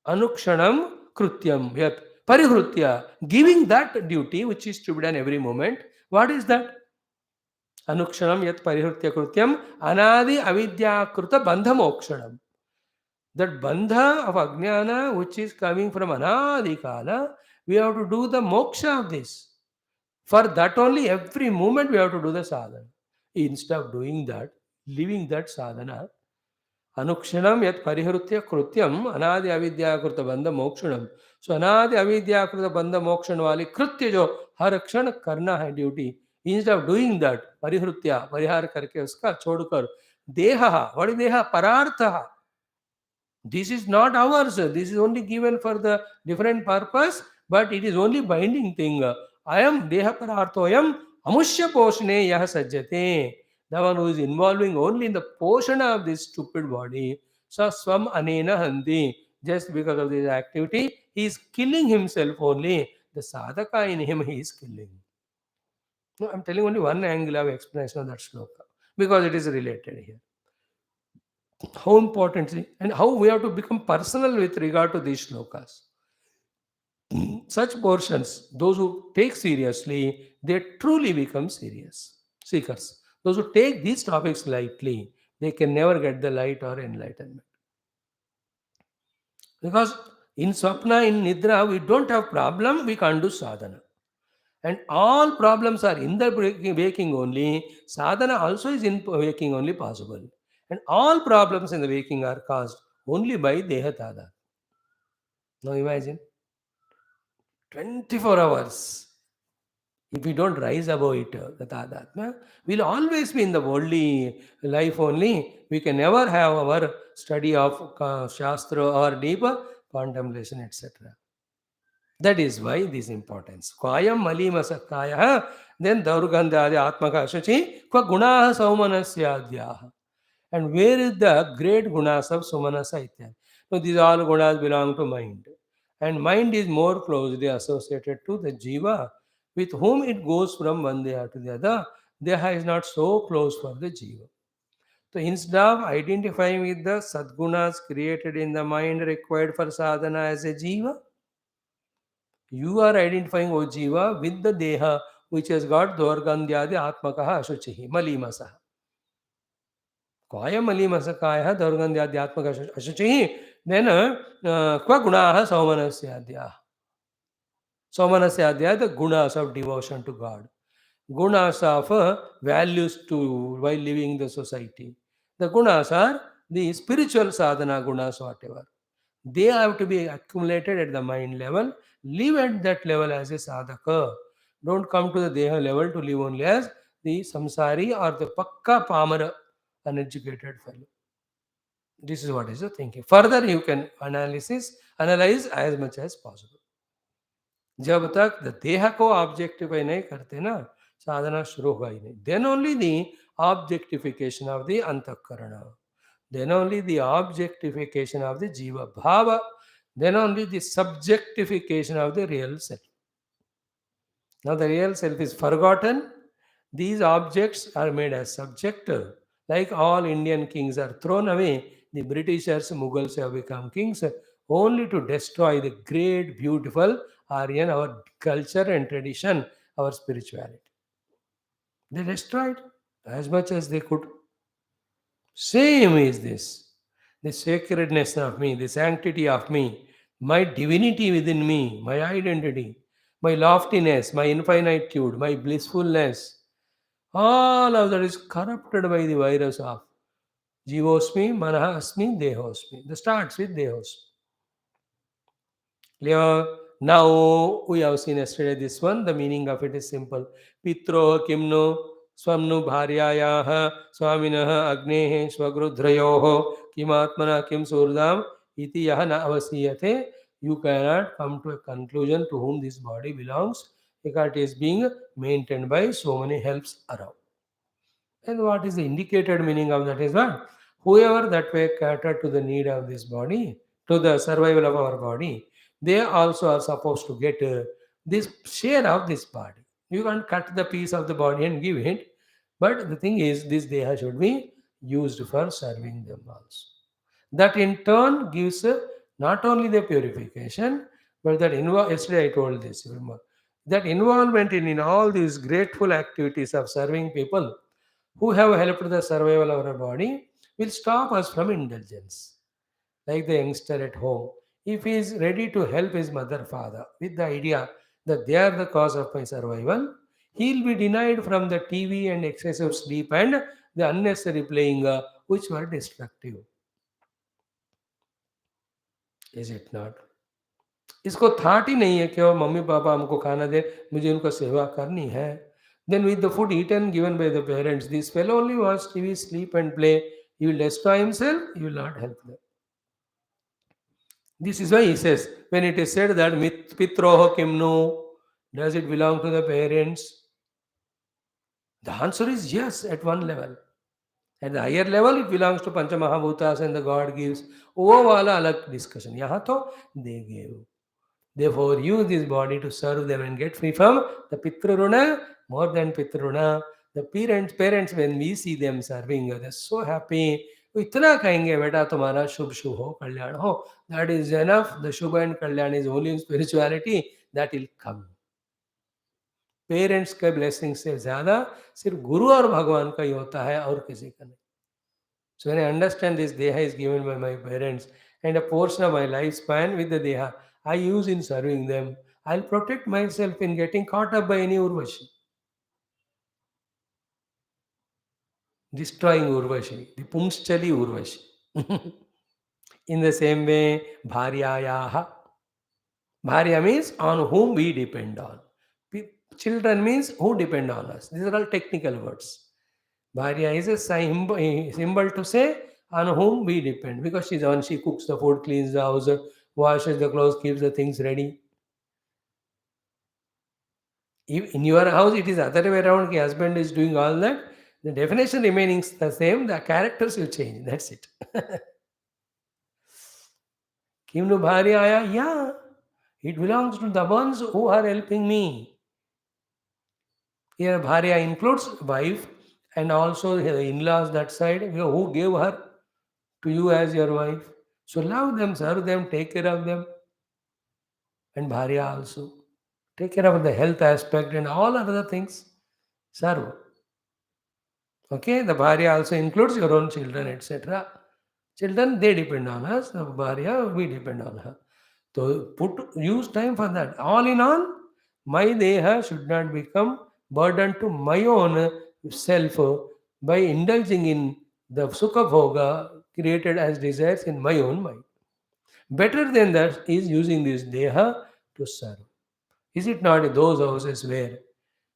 Anukshanam krutyam yat parihritya. Giving that duty which is to be done every moment. What is that? Anukshanam yat parihritya krutyam anadi avidya kruta bandha mokshanam. That bandha of ajnana which is coming from anadikala, we have to do the moksha of this. For that only every moment we have to do the sadhana. Instead of doing that, leaving that sadhana, अनुक्षणम यत परिहृत्य कृत्यम अनादि अविद्याकृत बंध मोक्षणम. सो अनादि अविद्याकृत बंध मोक्षण वाली कृत्य जो हर क्षण करना है duty, instead of doing that परिहृत्य परिहार करके उसका छोड़कर देह वड़ी देह परार्थ. This is not ours. This is only given for the different purpose, but it is only binding thing. I am deha pararthoyam amushya poshne yah sajjate. The one who is involving only in the portion of this stupid body, so swam anena handi. Just because of this activity, he is killing himself only. The sadhaka in him he is killing. No, I am telling only one angle of explanation of that shloka because it is related here. How important and how we have to become personal with regard to these shlokas. Such portions, those who take seriously, they truly become serious seekers. Those who take these topics lightly, they can never get the light or enlightenment. Because in Swapna, in Nidra, we don't have problem, we can't do sadhana. And all problems are in the waking only. Sadhana also is in waking only possible. And all problems in the waking are caused only by Deha Tada. Now imagine 24 hours. If we don't rise above it, the Tadatma, we'll always be in the worldly life only. We can never have our study of Shastra or deeper contemplation, etc. That is why this importance. Kwayam malima sakaya, then daurgandhya atmaka ashuchi, kwa gunaha saumanasya. And where is the great gunas of sumanasa itya? So these all gunas belong to mind. And mind is more closely associated to the jiva, with whom it goes from one deha to the other. Deha is not so close for the jiva. So instead of identifying with the sadgunas created in the mind required for sadhana as a jiva, you are identifying O Jiva with the Deha which has got Dvargandhyadi Atmakaha Ashuchihi, Malimasaha. Kwaya Malimasakaya Dvargandhyadi Atmakaha Ashuchihi, then Kwa Gunaha Saumanasyadyah. Saumanasyadyah, the gunas of devotion to God. Gunas of values to while living the society. The gunas are the spiritual sadhana gunas, whatever. They have to be accumulated at the mind level. Live at that level as a sadhaka. Don't come to the deha level to live only as the samsari or the pakka pamara, uneducated fellow. This is what is the thinking. Further, you can analyze as much as possible. जब तक the देह को objectify नहीं करते ना, साधना शुरू होगा ही नहीं. Then only the objectification of the अंतःकरण, then only the objectification of the jiva bhava, then only the subjectification of the real self. Now the real self is forgotten. These objects are made as subject. Like all Indian kings are thrown away, the Britishers, Mughals have become kings only to destroy the great, beautiful Aryan, our culture and tradition, our spirituality. They destroyed as much as they could. Same is this. The sacredness of me, the sanctity of me, my divinity within me, my identity, my loftiness, my infinitude, my blissfulness, all of that is corrupted by the virus of Jivosmi, Manahasmi, Dehosmi. That starts with Dehosmi. Clear? Now we have seen yesterday this one. The meaning of it is simple. Pitro kimno swamnu bharyayaha swaminaha agnehe swagrudhrayoho kimatmana kim surdam iti yaha na avasiyate. You cannot come to a conclusion to whom this body belongs because it is being maintained by so many helps around. And what is the indicated meaning of that is what? Whoever that way cater to the need of this body, to the survival of our body, they also are supposed to get this share of this body. You can't cut the piece of the body and give it. But the thing is, this deha should be used for serving them also. That in turn gives not only the purification, but that yesterday I told this, remember, that involvement in all these grateful activities of serving people who have helped the survival of our body will stop us from indulgence. Like the youngster at home, if he is ready to help his mother, father, with the idea that they are the cause of my survival, he'll be denied from the TV and excessive sleep and the unnecessary playing, which were destructive. Is it not? इसको thought ही नहीं है कि वो mummy papa हमको खाना दे, मुझे उनको सेवा करनी है. Then with the food eaten given by the parents, this fellow only wants TV, sleep and play. He will destroy himself, he will not help them. This is why he says, when it is said that pitroho kimno, does it belong to the parents? The answer is yes at one level. At the higher level, it belongs to Panchamahabhutas and the God gives. वो वाला अलग discussion. यहाँ तो they gave. Therefore, use this body to serve them and get free from the Pitruruna, more than Pitruruna. The parents, when we see them serving, they're so happy. वो इतना कहेंगे बेटा तुम्हारा शुभ शुभ हो कल्याण हो. That is enough. The Shubha and Kalyan is only in spirituality. That will come. Parents के blessing से ज़्यादा सिर्फ गुरु और भगवान का ही होता है और किसी का नहीं. So when I understand this Deha is given by my parents and a portion of my lifespan with the Deha, I use in serving them. I'll protect myself in getting caught up by any Urvashi. Destroying Urvashi, the Pumschali Urvashi. In the same way, Bharyayaha. Bharya means on whom we depend on. Children means who depend on us. These are all technical words. Bharya is a symbol to say on whom we depend because she's the one, she cooks the food, cleans the house, washes the clothes, keeps the things ready. If in your house it is other way around, the husband is doing all that, the definition remaining the same, the characters will change. That's it. Kimnu Bharyaya, yeah, it belongs to the ones who are helping me. Here Bharya includes wife and also the in-laws that side, who gave her to you as your wife. So love them, serve them, take care of them. And Bharya also. Take care of the health aspect and all other things. Serve. Okay, the Bharya also includes your own children, etc. Children, they depend on us. The Bharya, we depend on her. So use time for that. All in all, my Deha should not become burden to my own self by indulging in the Sukha Bhoga created as desires in my own mind. Better than that is using this Deha to serve. Is it not in those houses where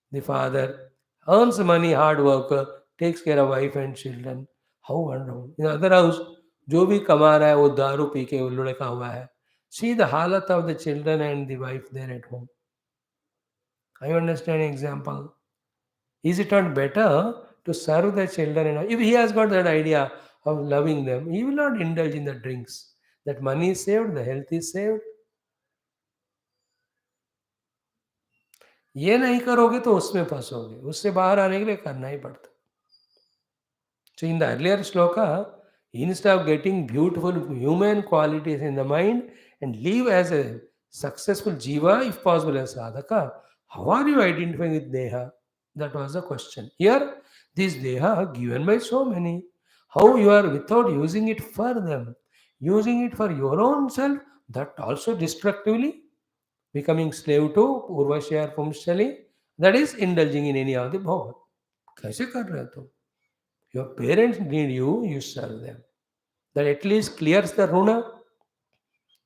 the father earns money, hard work, takes care of wife and children? How wonderful. In other house, जो भी कमा रहा है वो दारू P के लुढ़का हुआ है. See the halat of the children and the wife there at home. I understand example. Is it not better to serve the children? If he has got that idea of loving them, he will not indulge in the drinks. That money is saved, the health is saved. ये नहीं करोगे तो उसमें फंसोगे, उससे बाहर आने के लिए करना ही पड़ता. So in the earlier shloka, instead of getting beautiful human qualities in the mind and live as a successful jiva, if possible as sadhaka, how are you identifying with deha? That was the question. Here, this deha are given by so many. How you are without using it for them, using it for your own self, that also destructively becoming slave to Urvashya or Pumshali, that is indulging in any of the bhava. कैसे कर रहे हो तुम? Your parents need you, you serve them. That at least clears the runa.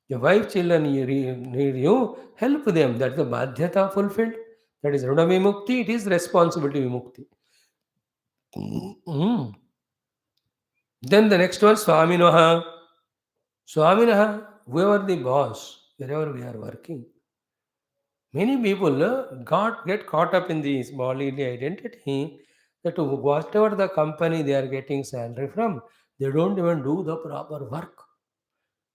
Your wife, children need you, help them. That's the badhyata fulfilled. That is runa vimukti, it is responsibility vimukti. Mm. Then the next one, Swaminaha. Swaminaha, whoever the boss, wherever we are working. Many people get caught up in this bodily identity that whatever the company they are getting salary from, they don't even do the proper work.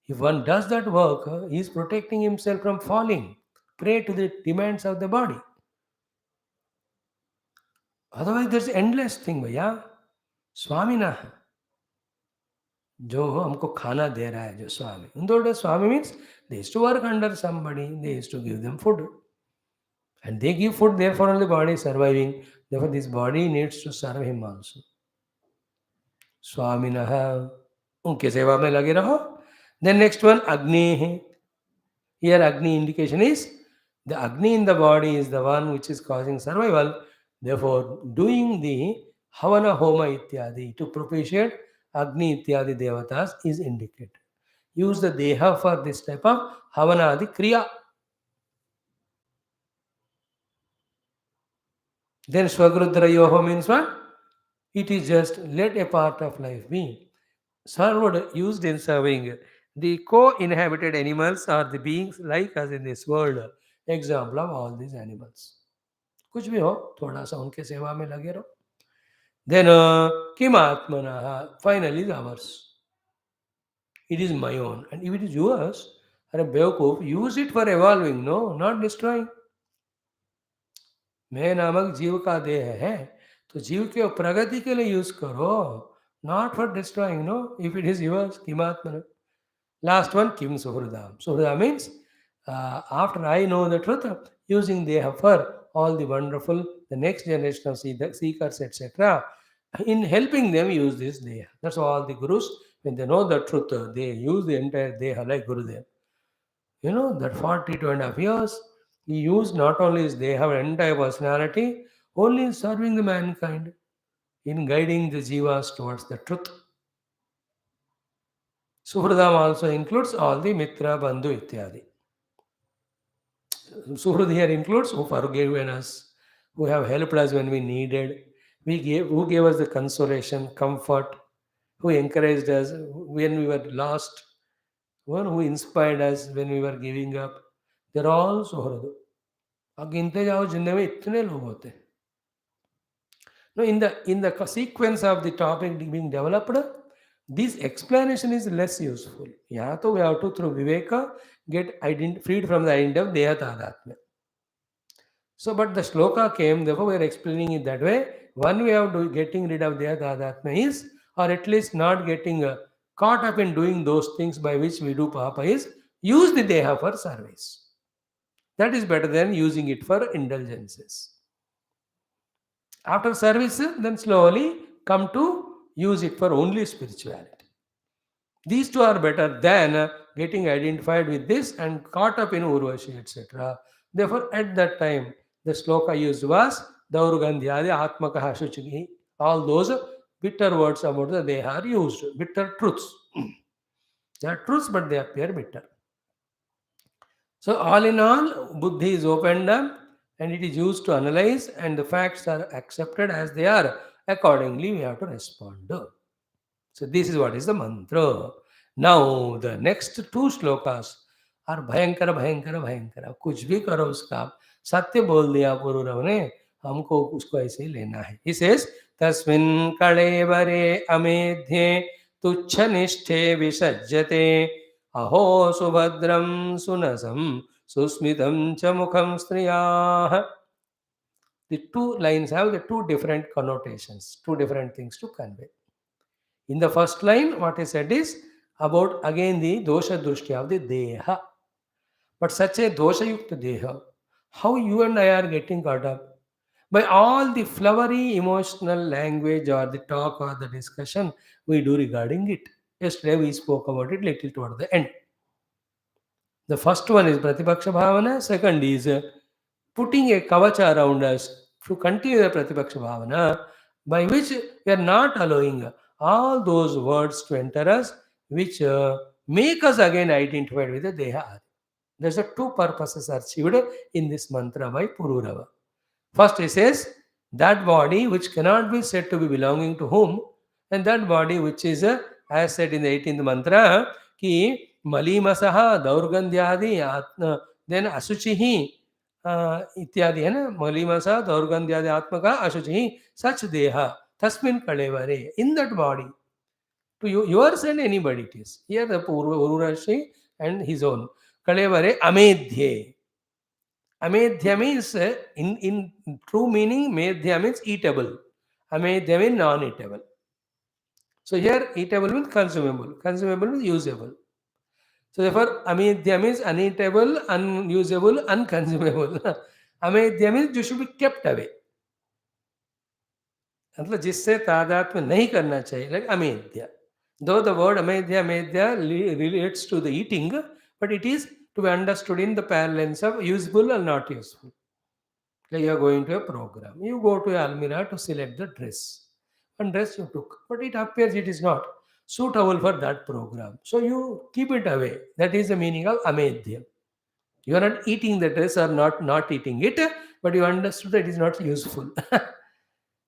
If one does that work, he is protecting himself from falling prey to the demands of the body. Otherwise, there's endless thing, भैया. स्वामिना जो हमको खाना दे रहा है, जो स्वामी. उन स्वामी means they used to work under somebody, they used to give them food. And they give food, therefore only body is surviving. Therefore, this body needs to serve him also. स्वामिनः, उनके सेवा में लगे रहो. Then next one, Agni. Here Agni indication is the Agni in the body is the one which is causing survival. Therefore, doing the Havana Homa Ityadi to propitiate Agni Ityadi Devatas is indicated. Use the Deha for this type of Havana Adi Kriya. Then Swagrudra Yoho means what? It is just let a part of life be. Served used in serving the co-inhabited animals or the beings like us in this world. Example of all these animals. कुछ भी हो, थोड़ा सा उनके सेवा में लगे रहो. Then किम आत्मना, finally is ours. It is my own. And if it is yours, अरे बेवकूफ, use it for evolving, no, not destroying. मैं नामक जीव का देह है, तो जीव के प्रगति के लिए यूज करो, not for destroying, no, if it is yours, kimatmana. Last one, kim suhridam. Suhridam means after I know the truth, using deha for all the wonderful, the next generation of seekers, etc. In helping them use this deha. That's all the gurus, when they know the truth, they use the entire deha like Gurudev. You know, that 42.5 years, he used not only his deha, entire personality, only in serving the mankind, in guiding the jivas towards the truth. Suhridam also includes all the mitra, bandhu, ityadi. Suhrid here includes who forgave us, who have helped us when we needed, who gave us the consolation, comfort, who encouraged us when we were lost, one who inspired us when we were giving up. They're all Suhrid. अब गिनते जाओ जिंदगी में इतने लोग होते हैं. Now, in the sequence of the topic being developed, this explanation is less useful. Yeah, so we have to through Viveka get freed from the identity of Deha Tadatmya. So, but the shloka came, therefore we are explaining it that way. One way of getting rid of Deha Tadatmya is, or at least not getting caught up in doing those things by which we do papa, is use the Deha for service. That is better than using it for indulgences. After service, then slowly come to use it for only spirituality. These two are better than getting identified with this and caught up in Urvashi, etc. Therefore, at that time, the shloka used was Daurugandhyadi Atmakaha Shuchigi. All those bitter words about the Deha are used, bitter truths. They are truths, but they appear bitter. So, all in all, Buddhi is opened up and it is used to analyze, and the facts are accepted as they are. Accordingly, we have to respond. So, this is what is the mantra. Now, the next two shlokas are Bhayankara, Bhayankara, Bhayankara. कुछ भी करो उसका सत्य बोल दिया पुरूरव ने, हमको उसको ऐसे ही लेना है. He says, तस्मिन् कळेबरे अमेध्ये तुच्छ निष्ठे विसज्जते अहो सुभद्रं सुनसं सुस्मितं च मुखं स्त्रियाः. The two lines have the two different connotations, two different things to convey. In the first line, what is said is about again the dosha drushti of the deha. But such a dosha yukta deha, how you and I are getting caught up by all the flowery emotional language or the talk or the discussion we do regarding it. Yesterday we spoke about it little toward the end. The first one is Pratipaksha Bhavana, second is putting a kavacha around us to continue the Pratipaksha Bhavana, by which we are not allowing all those words to enter us, which make us again identified with the Deha. There's a two purposes achieved in this mantra by Pururava. First, he says that body which cannot be said to be belonging to whom, and that body which is, as said in the 18th mantra, ki malimasaha daurgandhyadi atma, then asuchihi इत्यादि है ना मलिमसा दौर्गंध्यादि आत्मका अशुचि such deha tasmin kalevare in that body to you yours and anybody it is here the Pururashi and his own kalevare amedhye. Amedhya means in true meaning medhya means eatable, amedhya means non-eatable. So here eatable means consumable means usable. So therefore, amedhya means uneatable, unusable, unconsumable. Amedhya means you should be kept away. मतलब जिससे तादात्म्य नहीं करना चाहिए, like अमेध्य. Though the word amedhya relates to the eating, but it is to be understood in the parlance of useful or not useful. Like you are going to a program, you go to a almirah to select the dress. One dress you took, but it appears it is not suitable for that program. So you keep it away. That is the meaning of amedhya. You are not eating the dress or not eating it, but you understood that it is not useful.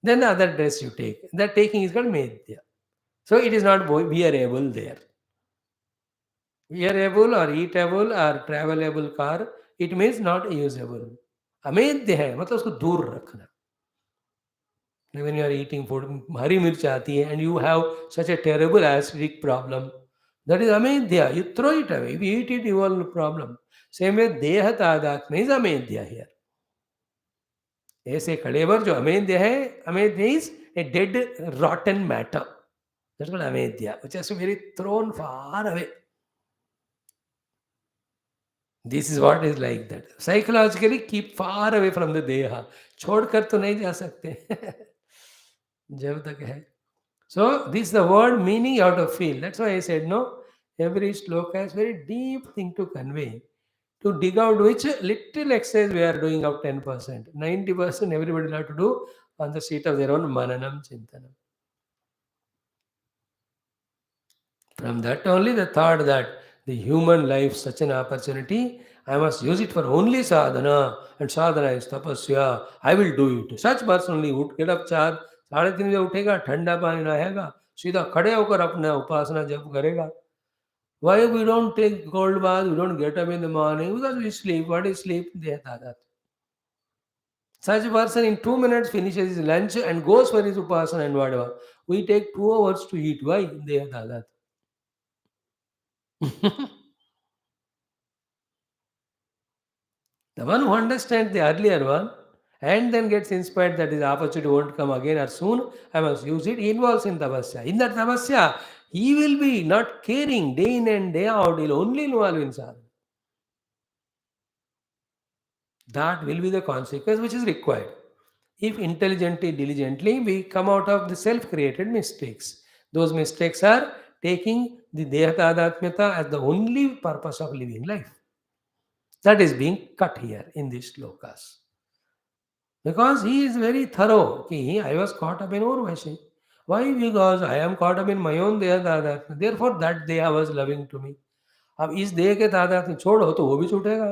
Then the other dress you take. That taking is called medhya. So it is not wearable there. Wearable or eatable or travelable car, it means not usable. अमेध्य है मतलब उसको दूर रखना. When you are eating food, हरी मिर्च आती है and you have such a terrible acidic problem, that is amedhya. You throw it away. If you eat it, you will problem. Same way, deha tadatma is amedhya here. ऐसे कलेवर जो अमेध्य है, अमेध्य is a dead rotten matter. That's called amedhya, which has to be thrown far away. This is what is like that. Psychologically, keep far away from the deha. छोड़कर तो नहीं जा सकते जब तक है. So this is the word meaning you have to feel. That's why I said no. Every shloka has very deep thing to convey. To dig out which little exercise we are doing of 10%. 90% everybody will have to do on the seat of their own mananam chintanam. From that only the thought that the human life such an opportunity, I must use it for only sadhana, and sadhana is tapasya. I will do it. Such person only would get up 4:30 बजे उठेगा, ठंडा पानी नहाएगा, सीधा खड़े होकर अपना उपासना जप करेगा. Why we don't take cold bath, we don't get up in the morning? Because we sleep. What is sleep? Deha. Such a person in 2 minutes finishes his lunch and goes for his upasana and whatever. We take 2 hours to eat. Why? Deha. The one who understands the earlier one and then gets inspired that this opportunity won't come again or soon, I must use it, he involves in tapasya. In that tapasya, he will be not caring day in and day out, he will only involve in sadhana. That will be the consequence which is required. If intelligently, diligently, we come out of the self-created mistakes. Those mistakes are taking the dehatadhatmyata as the only purpose of living life. That is being cut here in these shlokas. Because he is very thorough. I was caught up in Urvashi. Why? Because I am caught up in my own dehatadhatmya. Therefore, that deha was loving to me. अब इस देह के तादात्म्य छोड़ो तो वो भी छूटेगा.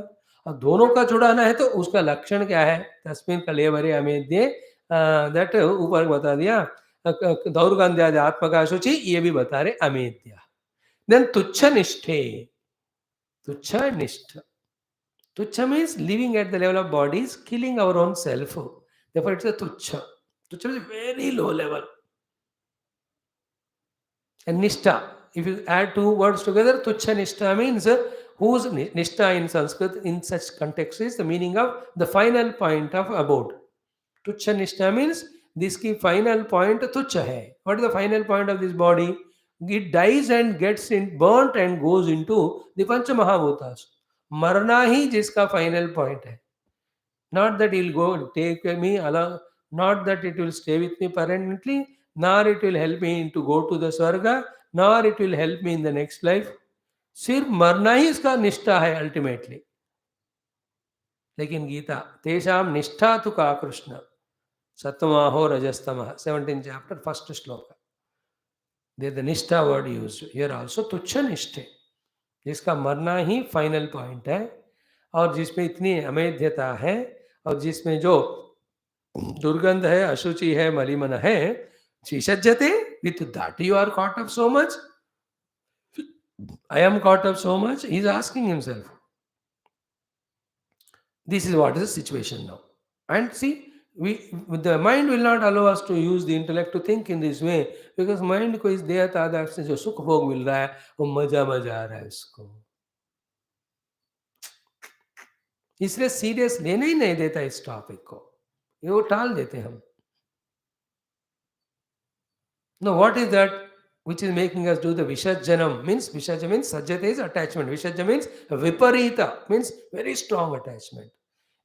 अब दोनों का छुड़ाना है तो उसका लक्षण क्या है? तस्मिन् कलेवरे अमेध्ये, दैट ऊपर बता दिया. दौर्गंध्यादि आत्मका शुचि, ये भी बता रहे अमेध्या. देन तुच्छ निष्ठे. तुच्छ निष्ठ. Tuchha means living at the level of bodies, killing our own self. Therefore, it's a tuchha. Tuchha is very low level. And nishtha, if you add two words together, tuchha nishtha means whose nishtha in Sanskrit in such context is the meaning of the final point of abode. Tuchya Nishtha means this ki final point tuchya hai. What is the final point of this body? It dies and gets burnt and goes into the Pancha Mahabhutas. मरना ही जिसका final point है. Not that he'll go take me along, not that it will stay with me permanently, nor it will help me to go to the Swarga, nor it will help me in the next life. सिर्फ मरना ही इसका निष्ठा है ultimately. लेकिन गीता तेषाम निष्ठा तु का Krishna सत्वमाहो रजस्तमः 17th chapter first shloka. There the निष्ठा word used. Here also तुच्छ निष्ठे, जिसका मरना ही फाइनल पॉइंट है और जिसमें इतनी अमेध्यता है और जिसमें जो दुर्गंध है, अशुचि है, मलिमन है, शीषज्यते with that you are caught up so much. I am caught up so much. He is asking himself. This is what is the situation now. And see, the mind will not allow us to use the intellect to think in this way, because mind को इस देह तादाद से जो सुख भोग मिल रहा है वो मजा आ रहा है उसको, इसलिए सीरियस लेने ही नहीं देता इस टॉपिक को, ये वो टाल देते हम. No, what is that which is making us do the Vishajjanam? Means Vishajja means Sajjata is attachment. Vishajja means Viparita, means very strong attachment.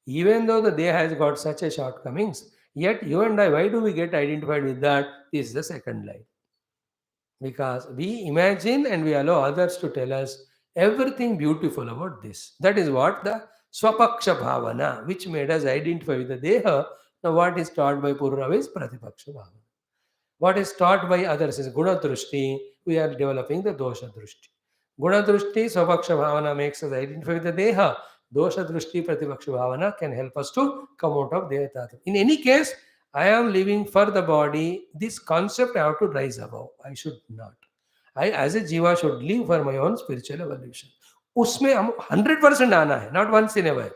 Even though the Deha has got such a shortcomings, yet you and I, why do we get identified with that? This is the second line. Because we imagine and we allow others to tell us everything beautiful about this. That is what the Swapaksha Bhavana, which made us identify with the Deha. Now what is taught by Pururava is Pratipaksha Bhavana. What is taught by others is Guna Drushti. We are developing the Dosha Drushti. Guna Drushti, Swapaksha Bhavana makes us identify with the Deha. Dosha Drushti, Pratipaksha Bhavana can help us to come out of Deha Tatu. In any case, I am living for the body. This concept I have to rise above. I should not. I as a Jiva should live for my own spiritual evolution. उसमें हम 100% आना है, not once in a while.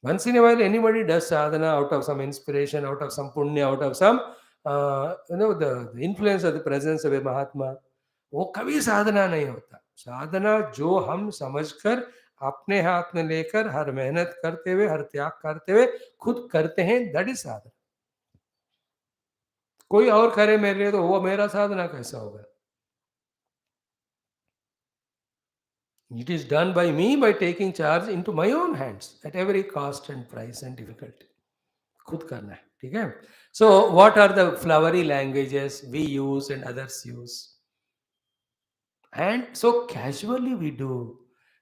Once in a while, anybody does sadhana out of some inspiration, out of some punya, out of some the influence of the presence of a Mahatma. वो कभी साधना नहीं होता. साधना जो हम समझकर अपने हाथ में लेकर हर मेहनत करते हुए, हर त्याग करते हुए खुद करते हैं, दैट इज साधना. कोई और करे मेरे लिए तो वो मेरा साधना कैसा होगा? It is done by me by taking charge into my own hands at every cost and price and difficulty. खुद करना है, ठीक है? So what are the flowery languages we use and others use? And so casually we do,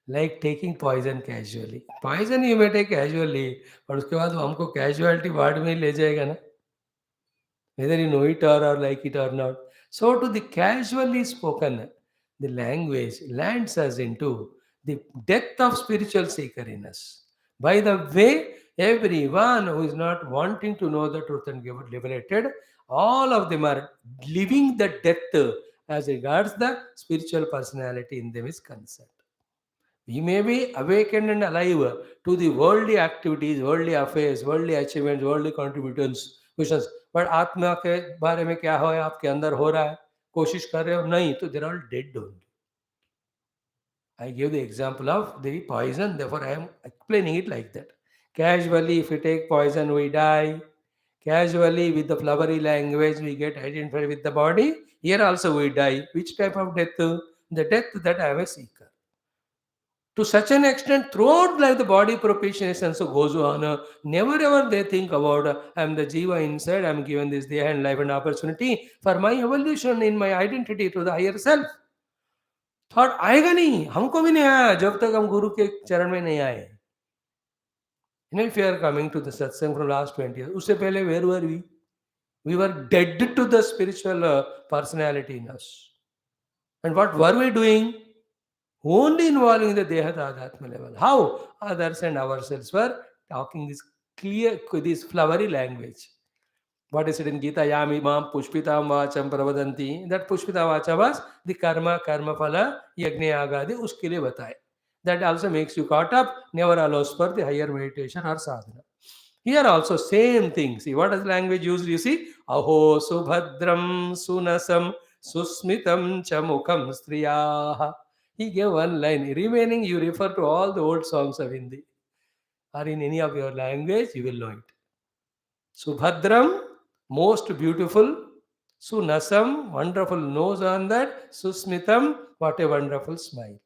like taking poison casually. Poison you may take casually, और उसके बाद वो हमको casualty ward में ही ले जाएगा ना, whether you know it or like it or not. So to the casually spoken, the language lands us into the depth of spiritual seeker in us. By the way, everyone who is not wanting to know the truth and get liberated, all of them are living the depth as regards the spiritual personality in them is concerned. We may be awakened and alive to the worldly activities, worldly affairs, worldly achievements, worldly contributions, visions. But आत्मा के बारे में क्या हो, आपके अंदर हो रहा है, कोशिश कर रहे हो नहीं, तो they're all dead only. I give the example of the poison, therefore I am explaining it like that. Casually, if we take poison, we die. Casually, with the flowery language, we get identified with the body. Here also we die. Which type of death? The death that I am a seeker. To such an extent, throughout life, the body propitiation so goes on. Never ever they think about, I am the Jiva inside, I am given this day and life and opportunity for my evolution in my identity to the higher self. Thought आएगा नहीं, हमको भी नहीं आया जब तक हम गुरु के चरण में नहीं आए. If you are coming to the satsang from last 20 years, उससे पहले where were we? We were dead to the spiritual personality in us. And what were we doing? Only involving the Deha Tadatma level. How? Others and ourselves were talking this clear, this flowery language. What is it in Gita? Yamimam pushpitam vacham pravadanti. That pushpita vacha was the karma phala, yagna agadi, uske liye bataye. That also makes you caught up, never allows for the higher meditation or sadhana. Here also same thing. See, what is language used? You see, aho subhadram sunasam susmitam chamukham striyaha. He gave one line. Remaining, you refer to all the old songs of Hindi. Or in any of your language, you will know it. Subhadram, most beautiful. Sunasam, wonderful nose on that. Susmitam, what a wonderful smile.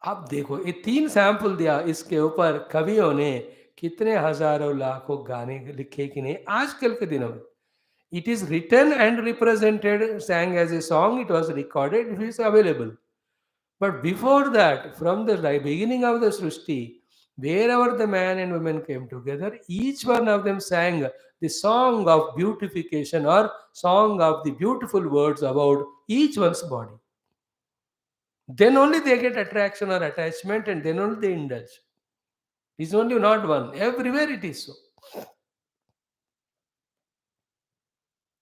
अब देखो ये तीन sample दिया, इसके ऊपर कवियों ने कितने हजारों लाखों गाने लिखे कि नहीं आजकल के दिनों में. It is written and represented, sang as a song, it was recorded, it is available. But before that, from the beginning of the Srishti, wherever the man and woman came together, each one of them sang the song of beautification or song of the beautiful words about each one's body. Then only they get attraction or attachment, and then only they indulge. It's only not one. Everywhere it is so.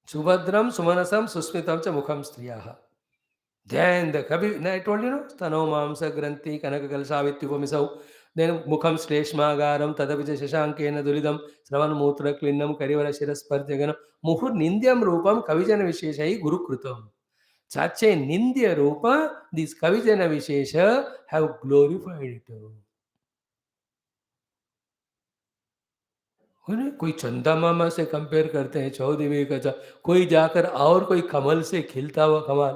Subhadram, Sumanasam, Susmitam cha Mukham Striyaha. Then the Kavi, I told you, no? Stano Mamsa Granti, Kanakakal Savityupamisau. Then Mukham Shleshmagaram, Tadavicha Shashankena Duridam, Sravan Mutra Klinam, Karivara Shiras Parjaganam, Muhur Nindyam Rupam, Kavijana Visheshai, Guru Krutam. Such a Nindya Rupa, these Kavijana Vishesha have glorified it. कोई चंदा मामा से compare करते हैं चौदेवी का, कोई जाकर और कोई कमल से खिलता हुआ कमल,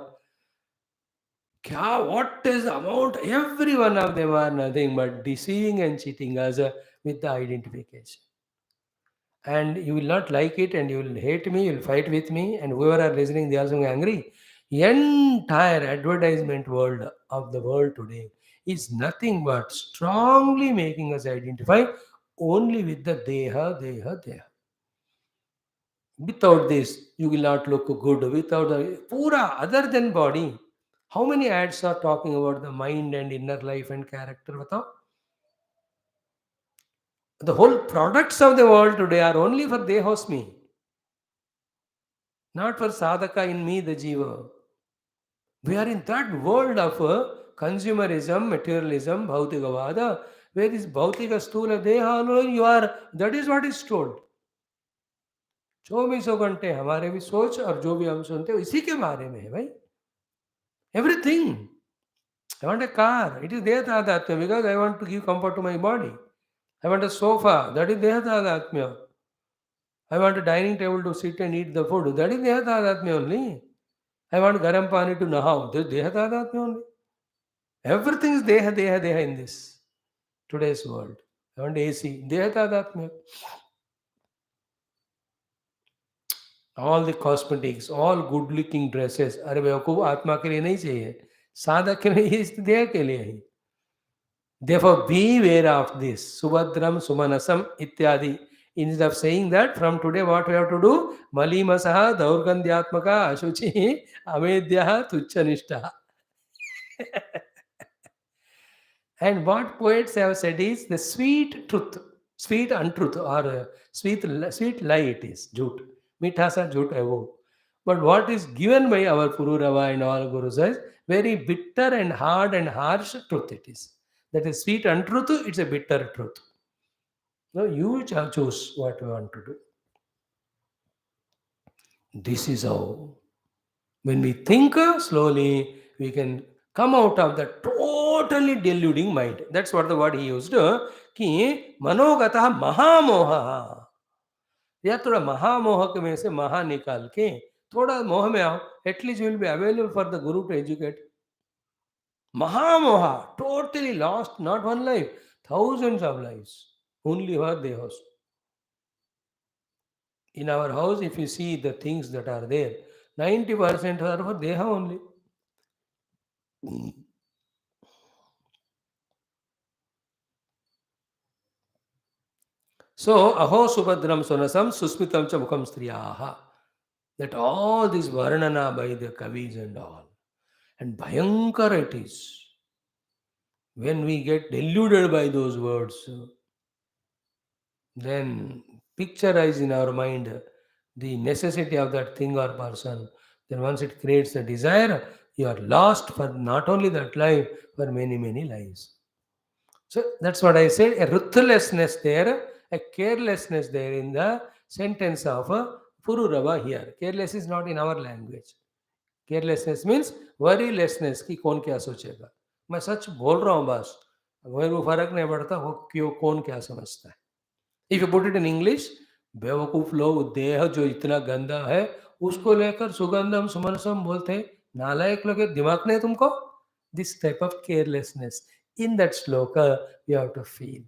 क्या, what is the amount? Every one of them are nothing but deceiving and cheating us with the identification. And you will not like it, and you will hate me, you will fight with me, and whoever are listening, they also angry. Entire advertisement world of the world today is nothing but strongly making us identify only with the deha, deha, deha. Without this, you will not look good. Without the pura, other than body, how many ads are talking about the mind and inner life and character? Batao? The whole products of the world today are only for Dehosmi, not for Sadhaka in me, the Jiva. We are in that world of consumerism, materialism, Bhautikavada, where this Bhautika Stula Deha, you are, that is what is told. 24 घंटे हमारे भी सोच और जो भी हम सुनते हैं इसी के बारे में है भाई. Everything. I want a car. It is Dehathadatmya because I want to give comfort to my body. I want a sofa. That is Dehathadatmya. I want a dining table to sit and eat the food. That is Dehathadatmya only. I want garam pani to nahav. That is Dehathadatmya only. Everything is Deha, Deha, Deha in this today's world. I want AC. Dehathadatmya. All the cosmetics, all good looking dresses. अरे बेवकूफ आत्मा के लिए नहीं चाहिए, साधक के लिए, इस देह के लिए ही. Therefore, beware of this. Subhadram, Sumanasam, ityadi. Instead of saying that, from today, what we have to do? Malimasaha, Daurgandhyatmaka, Ashuchi, Amedyaha, Tuchanishtaha. And what poets have said is the sweet truth, sweet untruth, or sweet lie it is, jhoot. Mithasa jhoot hai wo. But what is given by our Pururava and all Gurus is very bitter and hard and harsh truth it is. That is sweet untruth, it's a bitter truth. Now you choose what you want to do. This is how. When we think slowly, we can come out of the totally deluding mind. That's what the word he used. कि मनोगतः महामोह. या थोड़ा महामोह के में से महा निकाल के थोड़ा मोह में आओ. At least you will be available for the Guru to educate. Mahamoha, totally lost, not one life, thousands of lives, only for Dehos. In our house, if you see the things that are there, 90% are for Deha only. So, aho subhadram sonasam susmitam cha mukham striyaha. That all this varnana by the kavis and all. And bhayankar it is. When we get deluded by those words, then picturize in our mind the necessity of that thing or person. Then once it creates a desire, you are lost for not only that life, for many, many lives. So that's what I said, a ruthlessness there, a carelessness there in the sentence of Pururava here. Careless is not in our language. Carelessness means worrylessness कि कौन क्या सोचेगा. मैं सच बोल रहा हूँ बस, मेरे को फर्क नहीं पड़ता वो क्यों कौन क्या समझता है. If you put it in English, बेवकूफ लोग देह जो इतना गंदा है उसको लेकर सुगंधम सुमनसम बोलते हैं। नालायक लोग, दिमाग नहीं तुमको? This type of carelessness in that shloka you have to feel.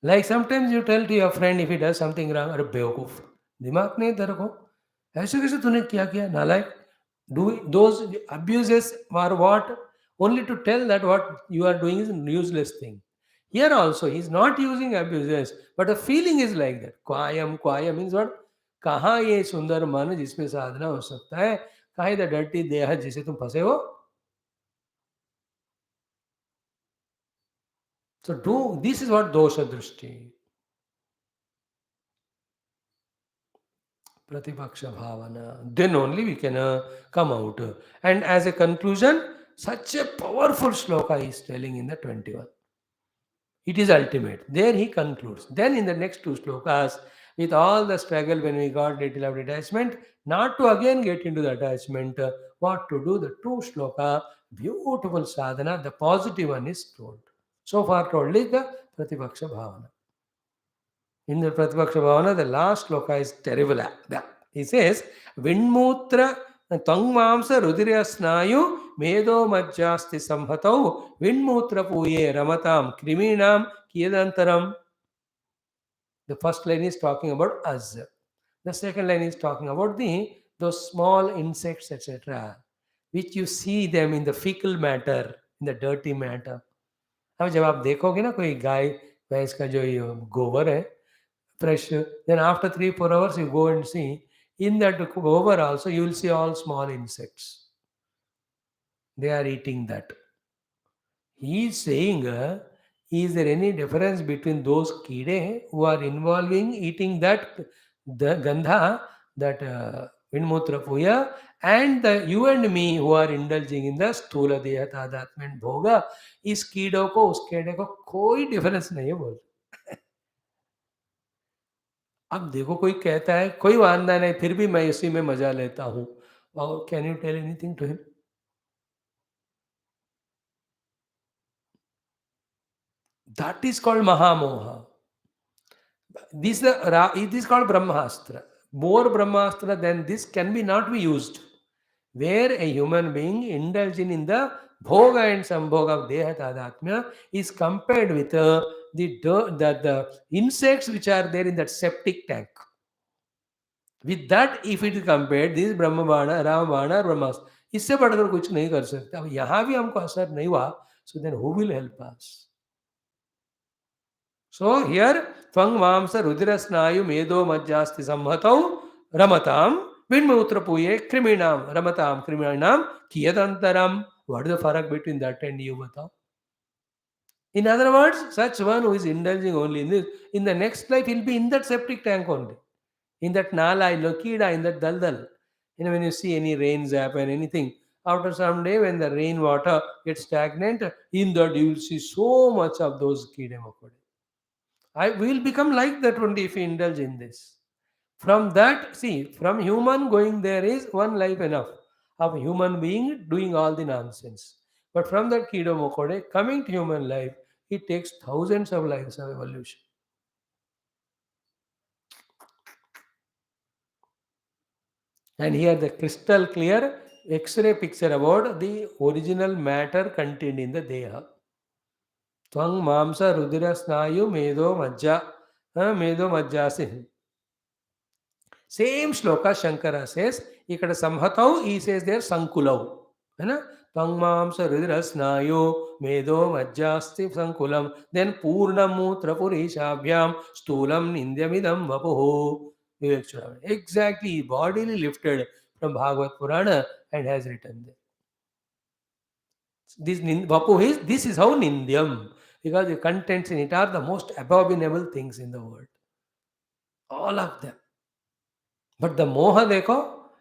Like sometimes you tell to your friend if he does something wrong, अरे बेवकूफ, दिमाग नहीं तेरे को? ऐसे कैसे तूने क्या किया नालायक? Do those abuses are what? Only to tell that what you are doing is useless thing. Here also, he is not using abuses, but the feeling is like that. Kwayam, kwayam means what? कहाँ ये सुंदर मन जिसमें साधना हो सकता है, कहाँ the dirty देह जिसे तुम फंसे हो? So do this is what dosha drishti, pratipaksha bhavana. Then only we can come out. And as a conclusion, such a powerful shloka he is telling in the 21. It is ultimate. There he concludes. Then in the next two slokas, with all the struggle when we got little of detachment, not to again get into the attachment, what to do, the two shloka, beautiful sadhana, the positive one is told. So far told is the Pratipaksha Bhavana. In the Pratipaksha Bhavana, the last shloka is terrible. He says, Vinmutra Tangmamsa Rudirya Snayu Medo Majjasti Samhatau Vinmutra Puye Ramatam Kriminam Kiedantaram. The first line is talking about us. The second line is talking about those small insects, etc., which you see them in the fecal matter, in the dirty matter. अब जब आप देखोगे ना कोई गाय भैंस का जो ये गोबर है fresh, then after 3-4 hours you go and see in that gobar also you will see all small insects. They are eating that. He is saying, is there any difference between those kide who are involving eating that the gandha, that vinmutra puya, and the you and me who are indulging in the sthula deha tadatma and bhoga? इस कीड़ों को उस कीड़े को कोई difference नहीं है बोल। अब देखो कोई कहता है कोई वांदा नहीं फिर भी मैं इसी में मजा लेता हूँ, can you tell anything to him? That is called Mahamoha. It is called Brahmastra. More Brahmastra than this can be not be used. Where a human being indulging in the bhoga and sambhoga of Deha Tadatmya is compared with the insects which are there in that septic tank. With that, if it is compared, this Brahma Bana, Ram Bana, Brahmas, इससे बढ़कर कुछ नहीं कर सकते। अब यहाँ भी हमको असर नहीं हुआ, so then who will help us? So here, Tvang Mamsa Rudira Snayu Medo Majjasti Samhatau Ramatam Vinmutra Puye Kriminam Ramatam Kriminam Kiyadantaram. What is the farak between that and you? Batao? In other words, such one who is indulging only in this, in the next life he'll be in that septic tank only. In that nala, in lokida, in that daldal. When you see any rains happen, anything, after some day when the rainwater gets stagnant, in that you will see so much of those kide makode. I will become like that only if we indulge in this. From that, see, from human going there is one life enough of human being doing all the nonsense. But from that Kido Mokode, coming to human life, it takes thousands of lives of evolution. And here the crystal clear X-ray picture about the original matter contained in the Deha. Tvang Mamsa Rudira Snayu Medo Majjasi. Same shloka Shankara says, ikkada samhatau, he says there sankulau. है ना? Tangmamsa Ridra Snayo Medo Majjasti Sankulam. Then Purnamutra Purishabhyam Stulam Nindyamidam Vapuho. Exactly, bodily lifted from Bhagavad Purana and has written there. Vapu is, this is how Nindyam, because the contents in it are the most abominable things in the world. All of them. But the मोह देखो,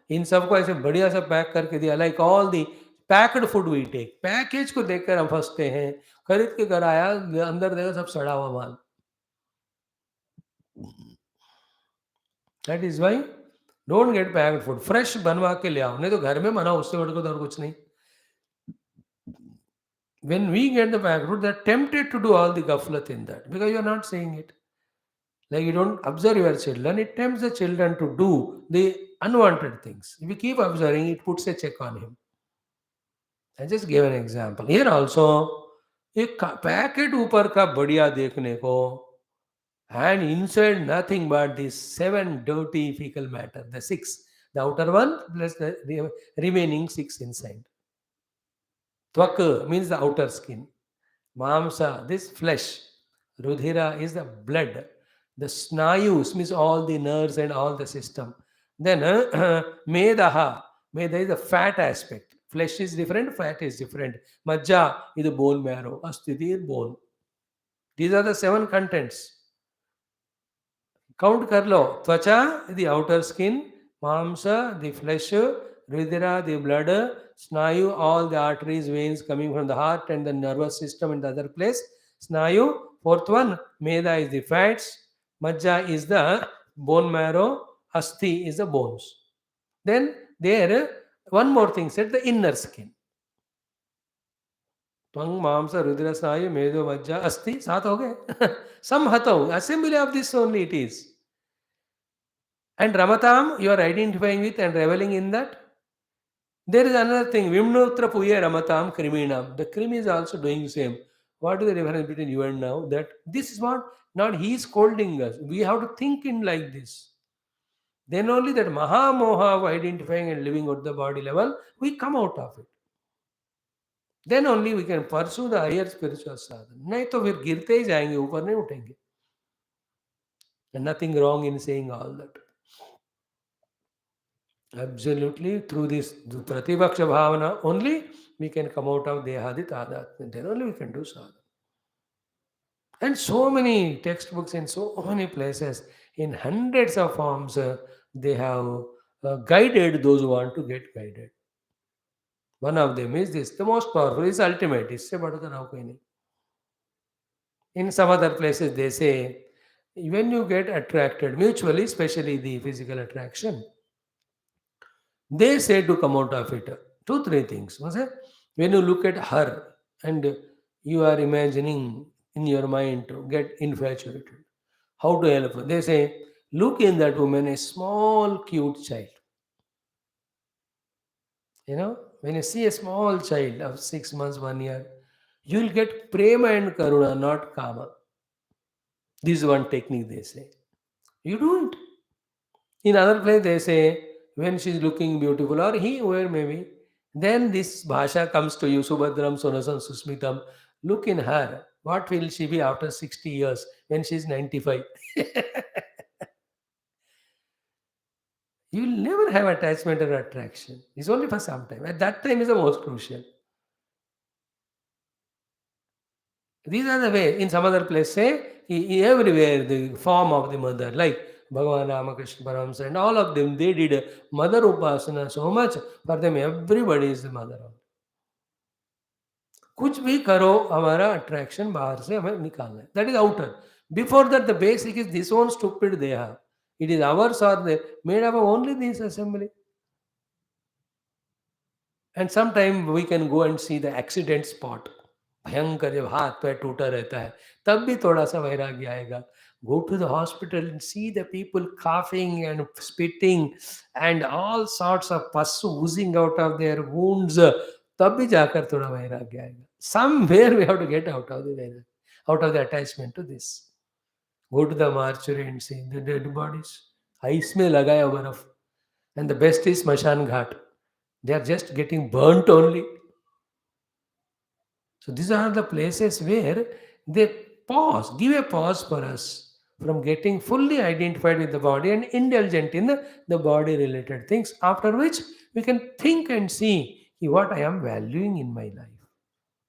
इन सबको ऐसे बढ़िया सा pack करके दिया, like all the packed food we take, package को देखकर हम फंसते हैं। खरीद के घर आया, अंदर देखो सब सड़ा हुआ माल। That is why don't get packed food, fresh बनवा के ले आओ, नहीं तो घर में बनाओ, उससे बढ़कर तो और कुछ नहीं। When we get the packed food, they are tempted to do all the ghaflat in that because you are not saying it. Like you don't observe your children, it tempts the children to do the unwanted things. If you keep observing, it puts a check on him. I just gave an example. Here also, एक packet ऊपर का बढ़िया देखने को, and inside nothing but these seven dirty fecal matter, the six, the outer one plus the remaining six inside. Tvak means the outer skin. Mamsa, this flesh. Rudhira is the blood. The snayus means all the nerves and all the system. Then Medaha. Meda is the fat aspect. Flesh is different, fat is different. Majja is the bone marrow. Asthiti is bone. These are the seven contents. Count कर लो. त्वचा the outer skin, mamsa the flesh, ridhira the blood, snayu all the arteries, veins coming from the heart and the nervous system in the other place. Snayu, fourth one, meda is the fats, majja is the bone marrow, asti is the bones. Then there one more thing said, the inner skin. Twang, mamsa, rudra, snayu, medo, majja, asti, सात हो गए. Some hatau, assembly of this only it is. And Ramatam, you are identifying with and reveling in that. There is another thing, Vimnutra Puya Ramatam Kriminam. The Krim is also doing the same. What is the difference between you and now? That this is what, not he is scolding us. We have to think in like this. Then only that Maha Moha of identifying and living at the body level, we come out of it. Then only we can pursue the higher spiritual sadhana. नहीं तो फिर गिरते ही जाएंगे, ऊपर नहीं उठेंगे. And nothing wrong in saying all that. Absolutely, through this Pratibhaksha Bhavana only we can come out of Dehadi Tadatmya. Then only we can do sadhana. And so many textbooks in so many places, in hundreds of forms, they have guided those who want to get guided. One of them is this, the most powerful is ultimate. इससे बढ़कर और कोई नहीं. In some other places, they say, when you get attracted mutually, especially the physical attraction, they say to come out of it. Two, three things. Was it? When you look at her and you are imagining in your mind to get infatuated, how to help her? They say, look in that woman a small, cute child. You know, when you see a small child of 6 months, 1 year, you will get prema and karuna, not kama. This is one technique they say. You do it. In other place, they say, when she is looking beautiful, or he, where maybe, then this bhasha comes to you, Subhadram, Sonasan, Susmitam. Look in her. What will she be after 60 years when she is 95? You will never have attachment or attraction. It's only for some time. At that time is the most crucial. These are the way. In some other place, say, everywhere the form of the mother, like Bhagavan Ramakrishna Paramsa and all of them, they did mother upasana so much. For them, everybody is the mother. कुछ भी करो हमारा attraction बाहर से हमें निकालना है. That is outer. Before that, the basic is this one stupid deha. It is ours or they made up of only this assembly. And sometimes we can go and see the accident spot. भयंकर जब हाथ पैर टूटा रहता है तब भी थोड़ा सा वैराग्य आएगा. Go to the hospital and see the people coughing and spitting and all sorts of pus oozing out of their wounds. तब भी जाकर थोड़ा वैराग्य आएगा. Somewhere we have to get out of the vairagya, out of the attachment to this. Go to the mortuary and see the dead bodies. Ice में लगाया बर्फ. And the best is Smashan Ghat. They are just getting burnt only. So these are the places where they pause, give a pause for us from getting fully identified with the body and indulgent in the body related things, after which we can think and see what I am valuing in my life,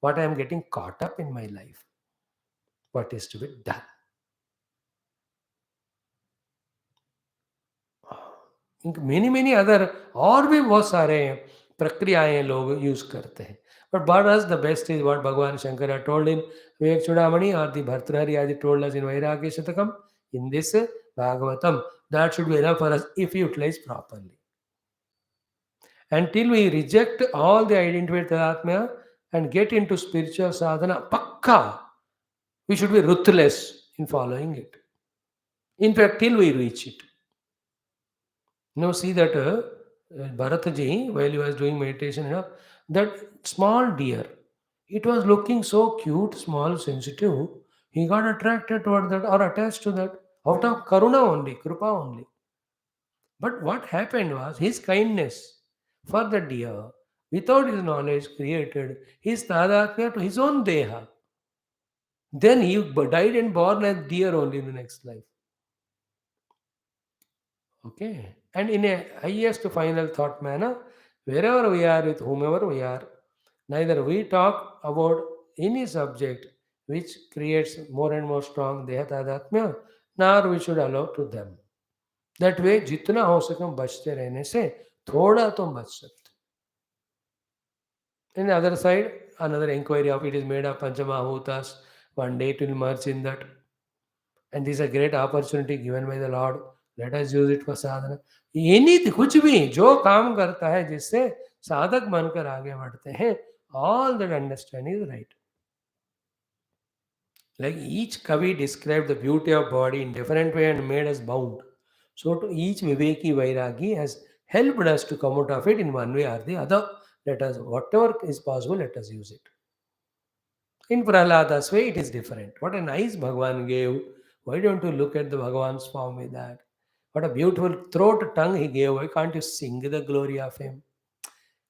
what I am getting caught up in my life, what is to be done. Many other और भी बहुत सारे प्रक्रियाएं लोग use करते हैं. But for us, the best is what Bhagavan Shankara told in Vivek Chudamani or the Bhartrihari Adi told us in Vairagya Shatakam, in this Bhagavatam. That should be enough for us if utilized properly. Until we reject all the identified Tadatmya and get into spiritual sadhana, pakka, we should be ruthless in following it. In fact, till we reach it. Now see that Bharataji, while he was doing meditation, that small deer, it was looking so cute, small, sensitive. He got attracted toward that or attached to that out of karuna only, kripa only. But what happened was his kindness for the deer, without his knowledge, created his tadatmya to his own deha. Then he died and born as deer only in the next life. Okay. And in a highest final thought manner, wherever we are with whomever we are, neither we talk about any subject which creates more and more strong dehatadhatmya, nor we should allow to them. That way, जितना हो सके हम बचते रहने से थोड़ा तो बच सकते. In the other side, another inquiry of it is made of Panchamahutas. One day it will merge in that. And this is a great opportunity given by the Lord. Let us use it for sadhana. Anything, कुछ भी जो काम करता है जिससे साधक बनकर आगे बढ़ते हैं, all that understanding is right. Like each Kavi described the beauty of body in different way and made us bound. So to each Viveki Vairagi has helped us to come out of it in one way or the other. Let us, whatever is possible, let us use it. In Prahlada's way, it is different. What a nice Bhagavan gave. Why don't you look at the Bhagavan's form with that? What a beautiful throat tongue he gave. Why can't you sing the glory of him?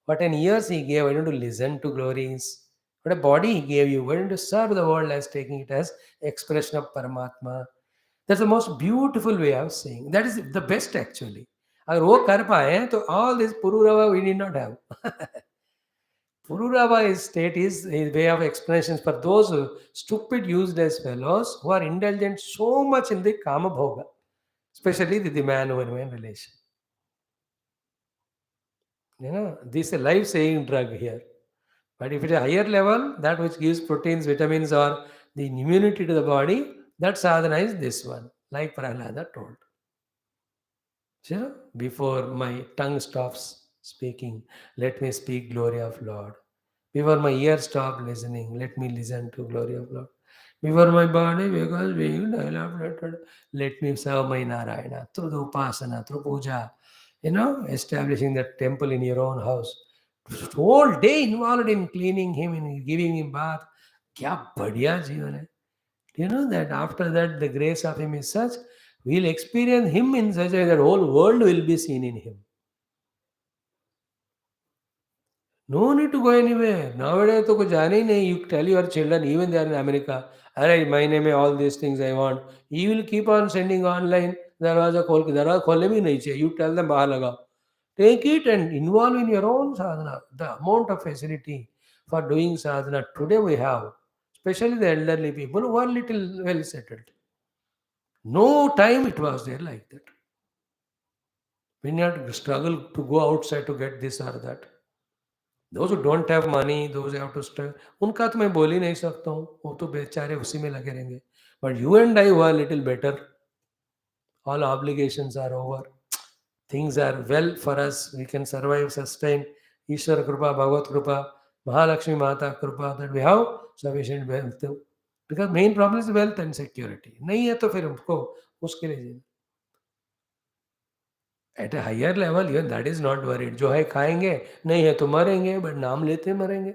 What an ears he gave. Why don't you listen to glories? What a body he gave you. Why don't you serve the world as taking it as expression of Paramatma? That's the most beautiful way of saying. That is the best actually. अगर वो कर पाए तो all this Pururava we need not have. Puroorava is state is a way of explanations for those stupid, useless fellows who are indulgent so much in the Kama Bhoga, especially the man-woman relation. This is a life-saving drug here. But if it is a higher level, that which gives proteins, vitamins, or the immunity to the body, that sadhana is this one, like Prahlada told. Before my tongue stops speaking, let me speak glory of Lord. Before my ears stop listening, let me listen to glory of Lord. Before my body because being dilapidated, let me serve my Narayana through the upasana, through puja. Establishing that temple in your own house. Whole day involved in cleaning him and giving him bath. Kya badhiya जीवन है. Do you know that after that the grace of him is such, we'll experience him in such a way that whole world will be seen in him. No need to go anywhere. Nowadays, to kuch जाना ही नहीं. You tell your children, even they are in America, alright, my name all these things I want. He will keep on sending online. दरवाजा खोल के दरवाजा खोलने भी नहीं चाहिए. You tell them बाहर लगाओ. Take it and involve in your own sadhana. The amount of facility for doing sadhana today we have, especially the elderly people who are little well settled. No time it was there like that. We need to struggle to go outside to get this or that. Those who don't have money, those who have to struggle, उनका तो मैं बोल ही नहीं सकता हूँ. वो तो बेचारे उसी में लगे रहेंगे. But you and I who are little better, all obligations are over. Things are well for us. We can survive, sustain. Ishwar Kripa, Bhagavat Kripa, Mahalakshmi Mata Kripa, that we have sufficient wealth. Because main problem is wealth and security. नहीं है तो फिर हमको उसके लिए जीना. At a higher level, even that is not worried. जो है खाएंगे, नहीं है तो मरेंगे, but नाम लेते मरेंगे.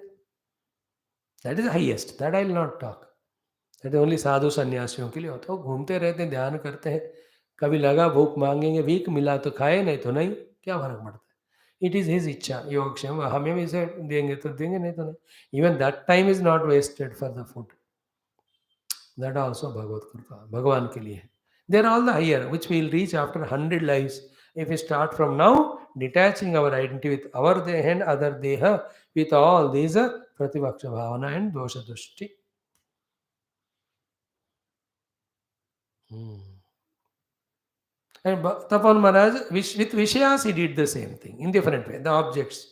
That is highest. That I will not talk. That is only साधु सन्यासियों के लिए होता है. वो घूमते रहते हैं, ध्यान करते हैं. कभी लगा भूख मांगेंगे, वीक मिला तो खाए, नहीं तो नहीं. क्या फर्क पड़ता है? It is his इच्छा, योगक्षेम. हमें भी से देंगे तो देंगे, नहीं तो नहीं. Even that time is not wasted for the food. That also Bhagavad Kripa, भगवान के लिए. They are all the higher, which we will reach after 100 lives. If we start from now, detaching our identity with our deha and other deha, with all these prativaksha bhavana and dosha dushti. And Tapan Maharaj, with Vishayas, he did the same thing in different way. The objects.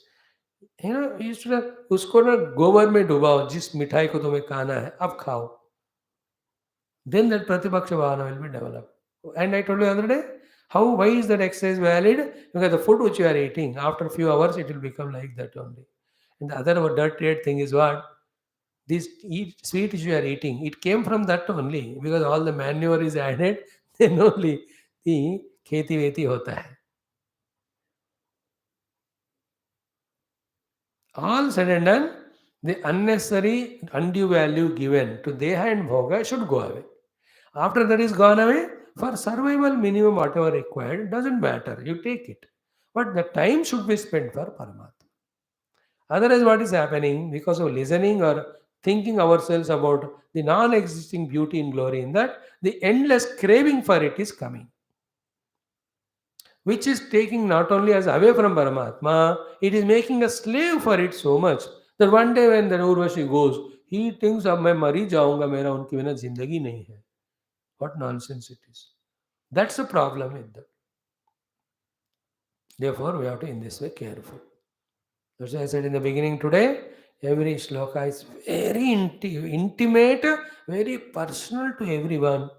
He used to उसको ना गोबर में डुबाओ, जिस मिठाई को तुम्हें खाना है, अब खाओ. Then that pratipaksha bhavana will be developed. And I told you the other day, why is that exercise valid? Because the food which you are eating, after a few hours, it will become like that only. And the other dirty thing is what? This sweet which you are eating, it came from that only, because all the manure is added, then only the खेती वेती होता है. All said and done, the unnecessary undue value given to Deha and Bhoga should go away. After that is gone away, for survival minimum whatever required, doesn't matter, you take it. But the time should be spent for Paramatma. Otherwise, what is happening? Because of listening or thinking ourselves about the non existing beauty and glory in that, the endless craving for it is coming, which is taking not only us away from Paramatma, it is making us slave for it so much that one day when the Urvashi goes, he thinks अब मैं मर ही जाऊंगा मेरा उनके बिना जिंदगी नहीं है. What nonsense it is. That's the problem with that. Therefore, we have to in this way careful. That's why I said in the beginning today, every shloka is very intimate, very personal to everyone.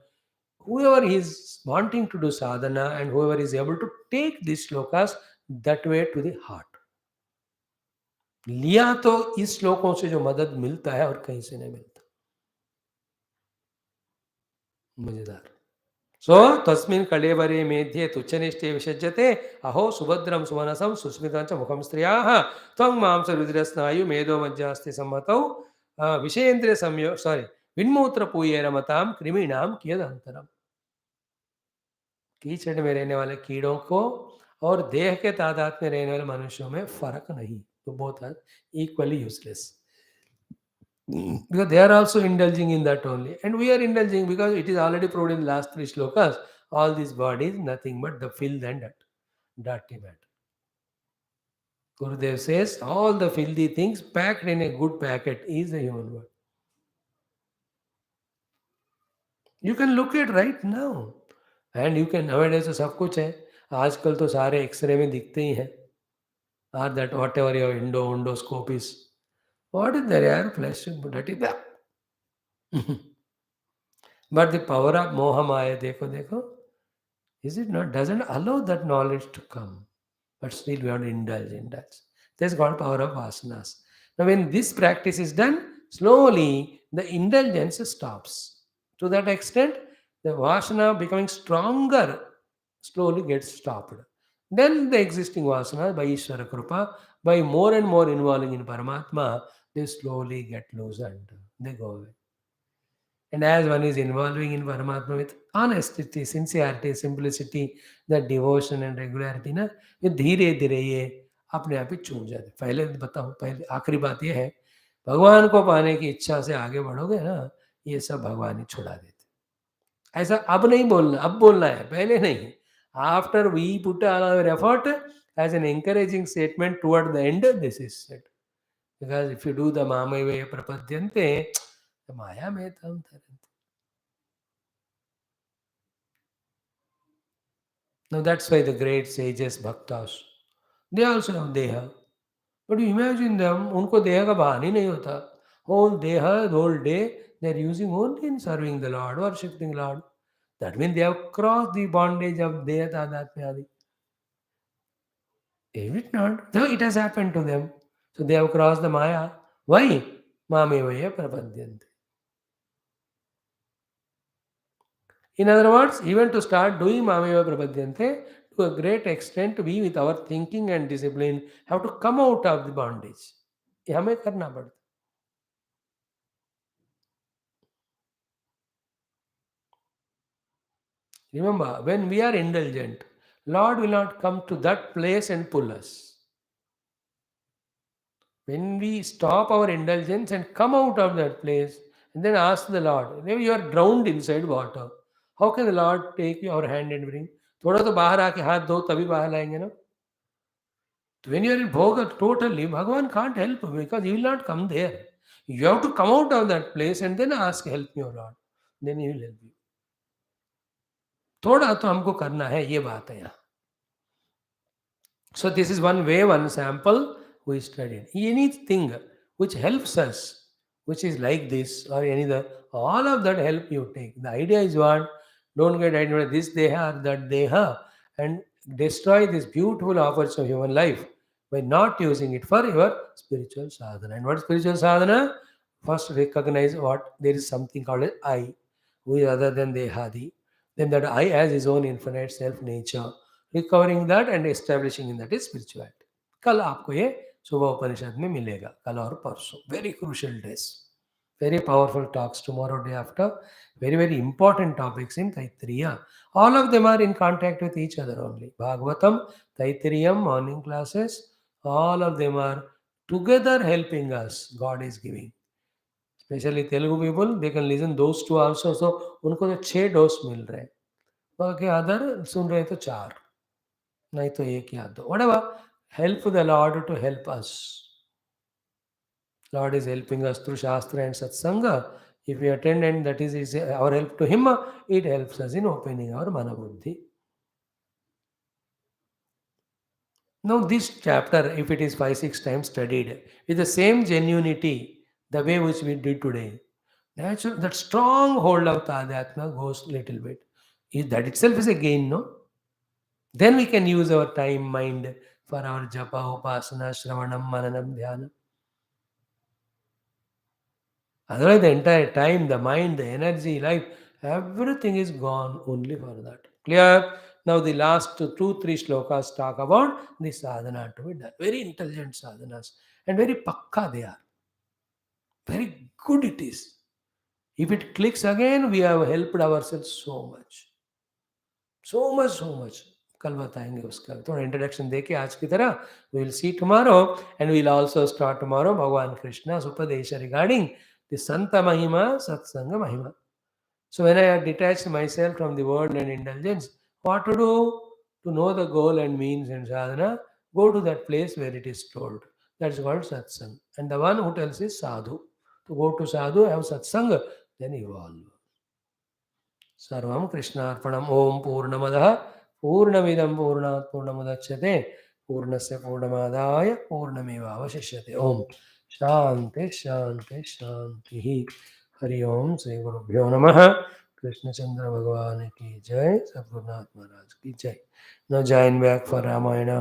Whoever is wanting to do sadhana and whoever is able to take these shlokas that way to the heart. लिया तो इस श्लोकों से जो मदद मिलता है और कहीं से नहीं मिलता. मजेदार. सो तस्मिन् कलेवरे मेध्ये तुच्छनिष्ठे विसज्जते अहो सुभद्रं सुमनसं सुस्मितं च मुखं स्त्रियाः त्वं मांसरुधिरस्नायु मेधो मज्जास्ति सम्मतौ विषयेन्द्रिय संयोग विन्मूत्रपूयेन मतां कृमीणां कियदन्तरम्. कीचड़ में रहने वाले कीड़ों को और देह के तादाद में रहने वाले मनुष्यों में फर्क नहीं. तो both are equally useless. Because they are also indulging in that only. And we are indulging because it is already proved in the last three shlokas. All this body is nothing but the filth and dirty matter. Gurudev says all the filthy things packed in a good packet is the human body. You can look at right now. And you can nowadays तो सब कुछ है. आजकल तो सारे x ray में दिखते ही हैं. Or that whatever your endoscope is. What is there? Air flesh, that is that. But the power of Moha Maya, dekho, is it not? Doesn't allow that knowledge to come. But still we have to indulge in that. That's called power of vasanas. Now when this practice is done, slowly the indulgence stops. To that extent, the vasana becoming stronger slowly gets stopped. Then the existing vasana by Ishvara Krupa, by more and more involving in Paramatma, they slowly get loosened. They go away. And as one is involving in Paramatma with honesty, sincerity, simplicity, the devotion and regularity, ना ये धीरे धीरे ये अपने आप ही छूट जाते. पहले बताओ, पहले आखिरी बात ये है, भगवान को पाने की इच्छा से आगे बढ़ोगे ना, ये सब भगवान ही छुड़ा देते. ऐसा अब नहीं बोलना, अब बोलना है, पहले नहीं. After we put all our effort as an encouraging statement toward the end, this is said. Because if you do the Mamaive Prapadyante, the Maya Metam Taranti. Now that's why the great sages, bhaktas, they also have deha. But you imagine them, unko deha ka bhaan hi nahi hota. Whole deha, the whole day, they are using only in serving the Lord, worshipping Lord. That means they have crossed the bondage of deha tadatmya adi. Is it not? No, it has happened to them. So they have crossed the Maya. Why? Mamevaya prapadyante. In other words, even to start doing Mameva Prapadyante, to a great extent, we with our thinking and discipline have to come out of the bondage. ये हमें करना पड़ता. Remember, when we are indulgent, Lord will not come to that place and pull us. When we stop our indulgence and come out of that place and then ask the Lord, maybe you are drowned inside water. How can the Lord take your hand and bring? थोड़ा तो बाहर आके हाथ धो तभी बाहर लाएंगे ना. When you are in bhoga totally, Bhagavan can't help you because he will not come there. You have to come out of that place and then ask, help me, O Lord. Then he will help you. थोड़ा तो हमको करना है, ये बात है यहाँ. So this is one way, one sample we studied. Anything which helps us, which is like this or any other, all of that help you take. The idea is what? Don't get idea this deha or that deha and destroy this beautiful opportunity of human life by not using it for your spiritual sadhana. And what is spiritual sadhana? First recognize what there is something called as I, who is other than Dehadi. Then that I has his own infinite self nature. Recovering that and establishing in that is spirituality. कल आपको ये सुबह उपनिषद में मिलेगा, कल और परसों. Very crucial days. Very powerful talks tomorrow, day after. Very, very important topics in Taittiriya. All of them are in contact with each other only. Bhagavatam, Taittiriya, morning classes, all of them are together helping us. God is giving. Specially Telugu people they can listen those too also. So उनको तो 6 dose मिल रहे हैं, बाकी other सुन रहे तो 4, नहीं तो एक या दो. Whatever, help the Lord to help us. Lord is helping us through Shastra and Satsanga. If we attend and that is our help to Him, it helps us in opening our Mana Buddhi. Now this chapter, if it is 5-6 times studied with the same genuinity, the way which we did today, that strong hold of Tadhyatma goes little bit. That itself is a gain, no? Then we can use our time, mind for our japa, upasana, shravanam, mananam, dhyana. Otherwise, the entire time, the mind, the energy, life, everything is gone only for that. Clear? Now the last 2-3 shlokas talk about the sadhana to be done. Very intelligent sadhanas and very pakka they are. Very good it is. If it clicks again, we have helped ourselves so much. So much. कल बताएंगे उसका थोड़ा introduction देके आज की तरह. We will see tomorrow and we will also start tomorrow Bhagavan Krishna's Upadesha regarding the Santa Mahima, Satsanga Mahima. So when I have detached myself from the world and indulgence, what to do? To know the goal and means and sadhana, go to that place where it is told. That is called Satsang. And the one who tells is Sadhu. To go to Sadhu, have Satsanga, then evolve. सर्वं कृष्णार्पणम्. ओम पूर्णमदः पूर्णमिदं पूर्णात् पूर्णमुदच्यते पूर्णस्य पूर्णमादाय पूर्णमेवावशिष्यते. ओम शांति शांति शांति. हरि ओम. श्री गुरुभ्यो नमः. कृष्णचंद्र भगवान की जय. सद्गुरुनाथ महाराज की जय. Now join back for Ramayana.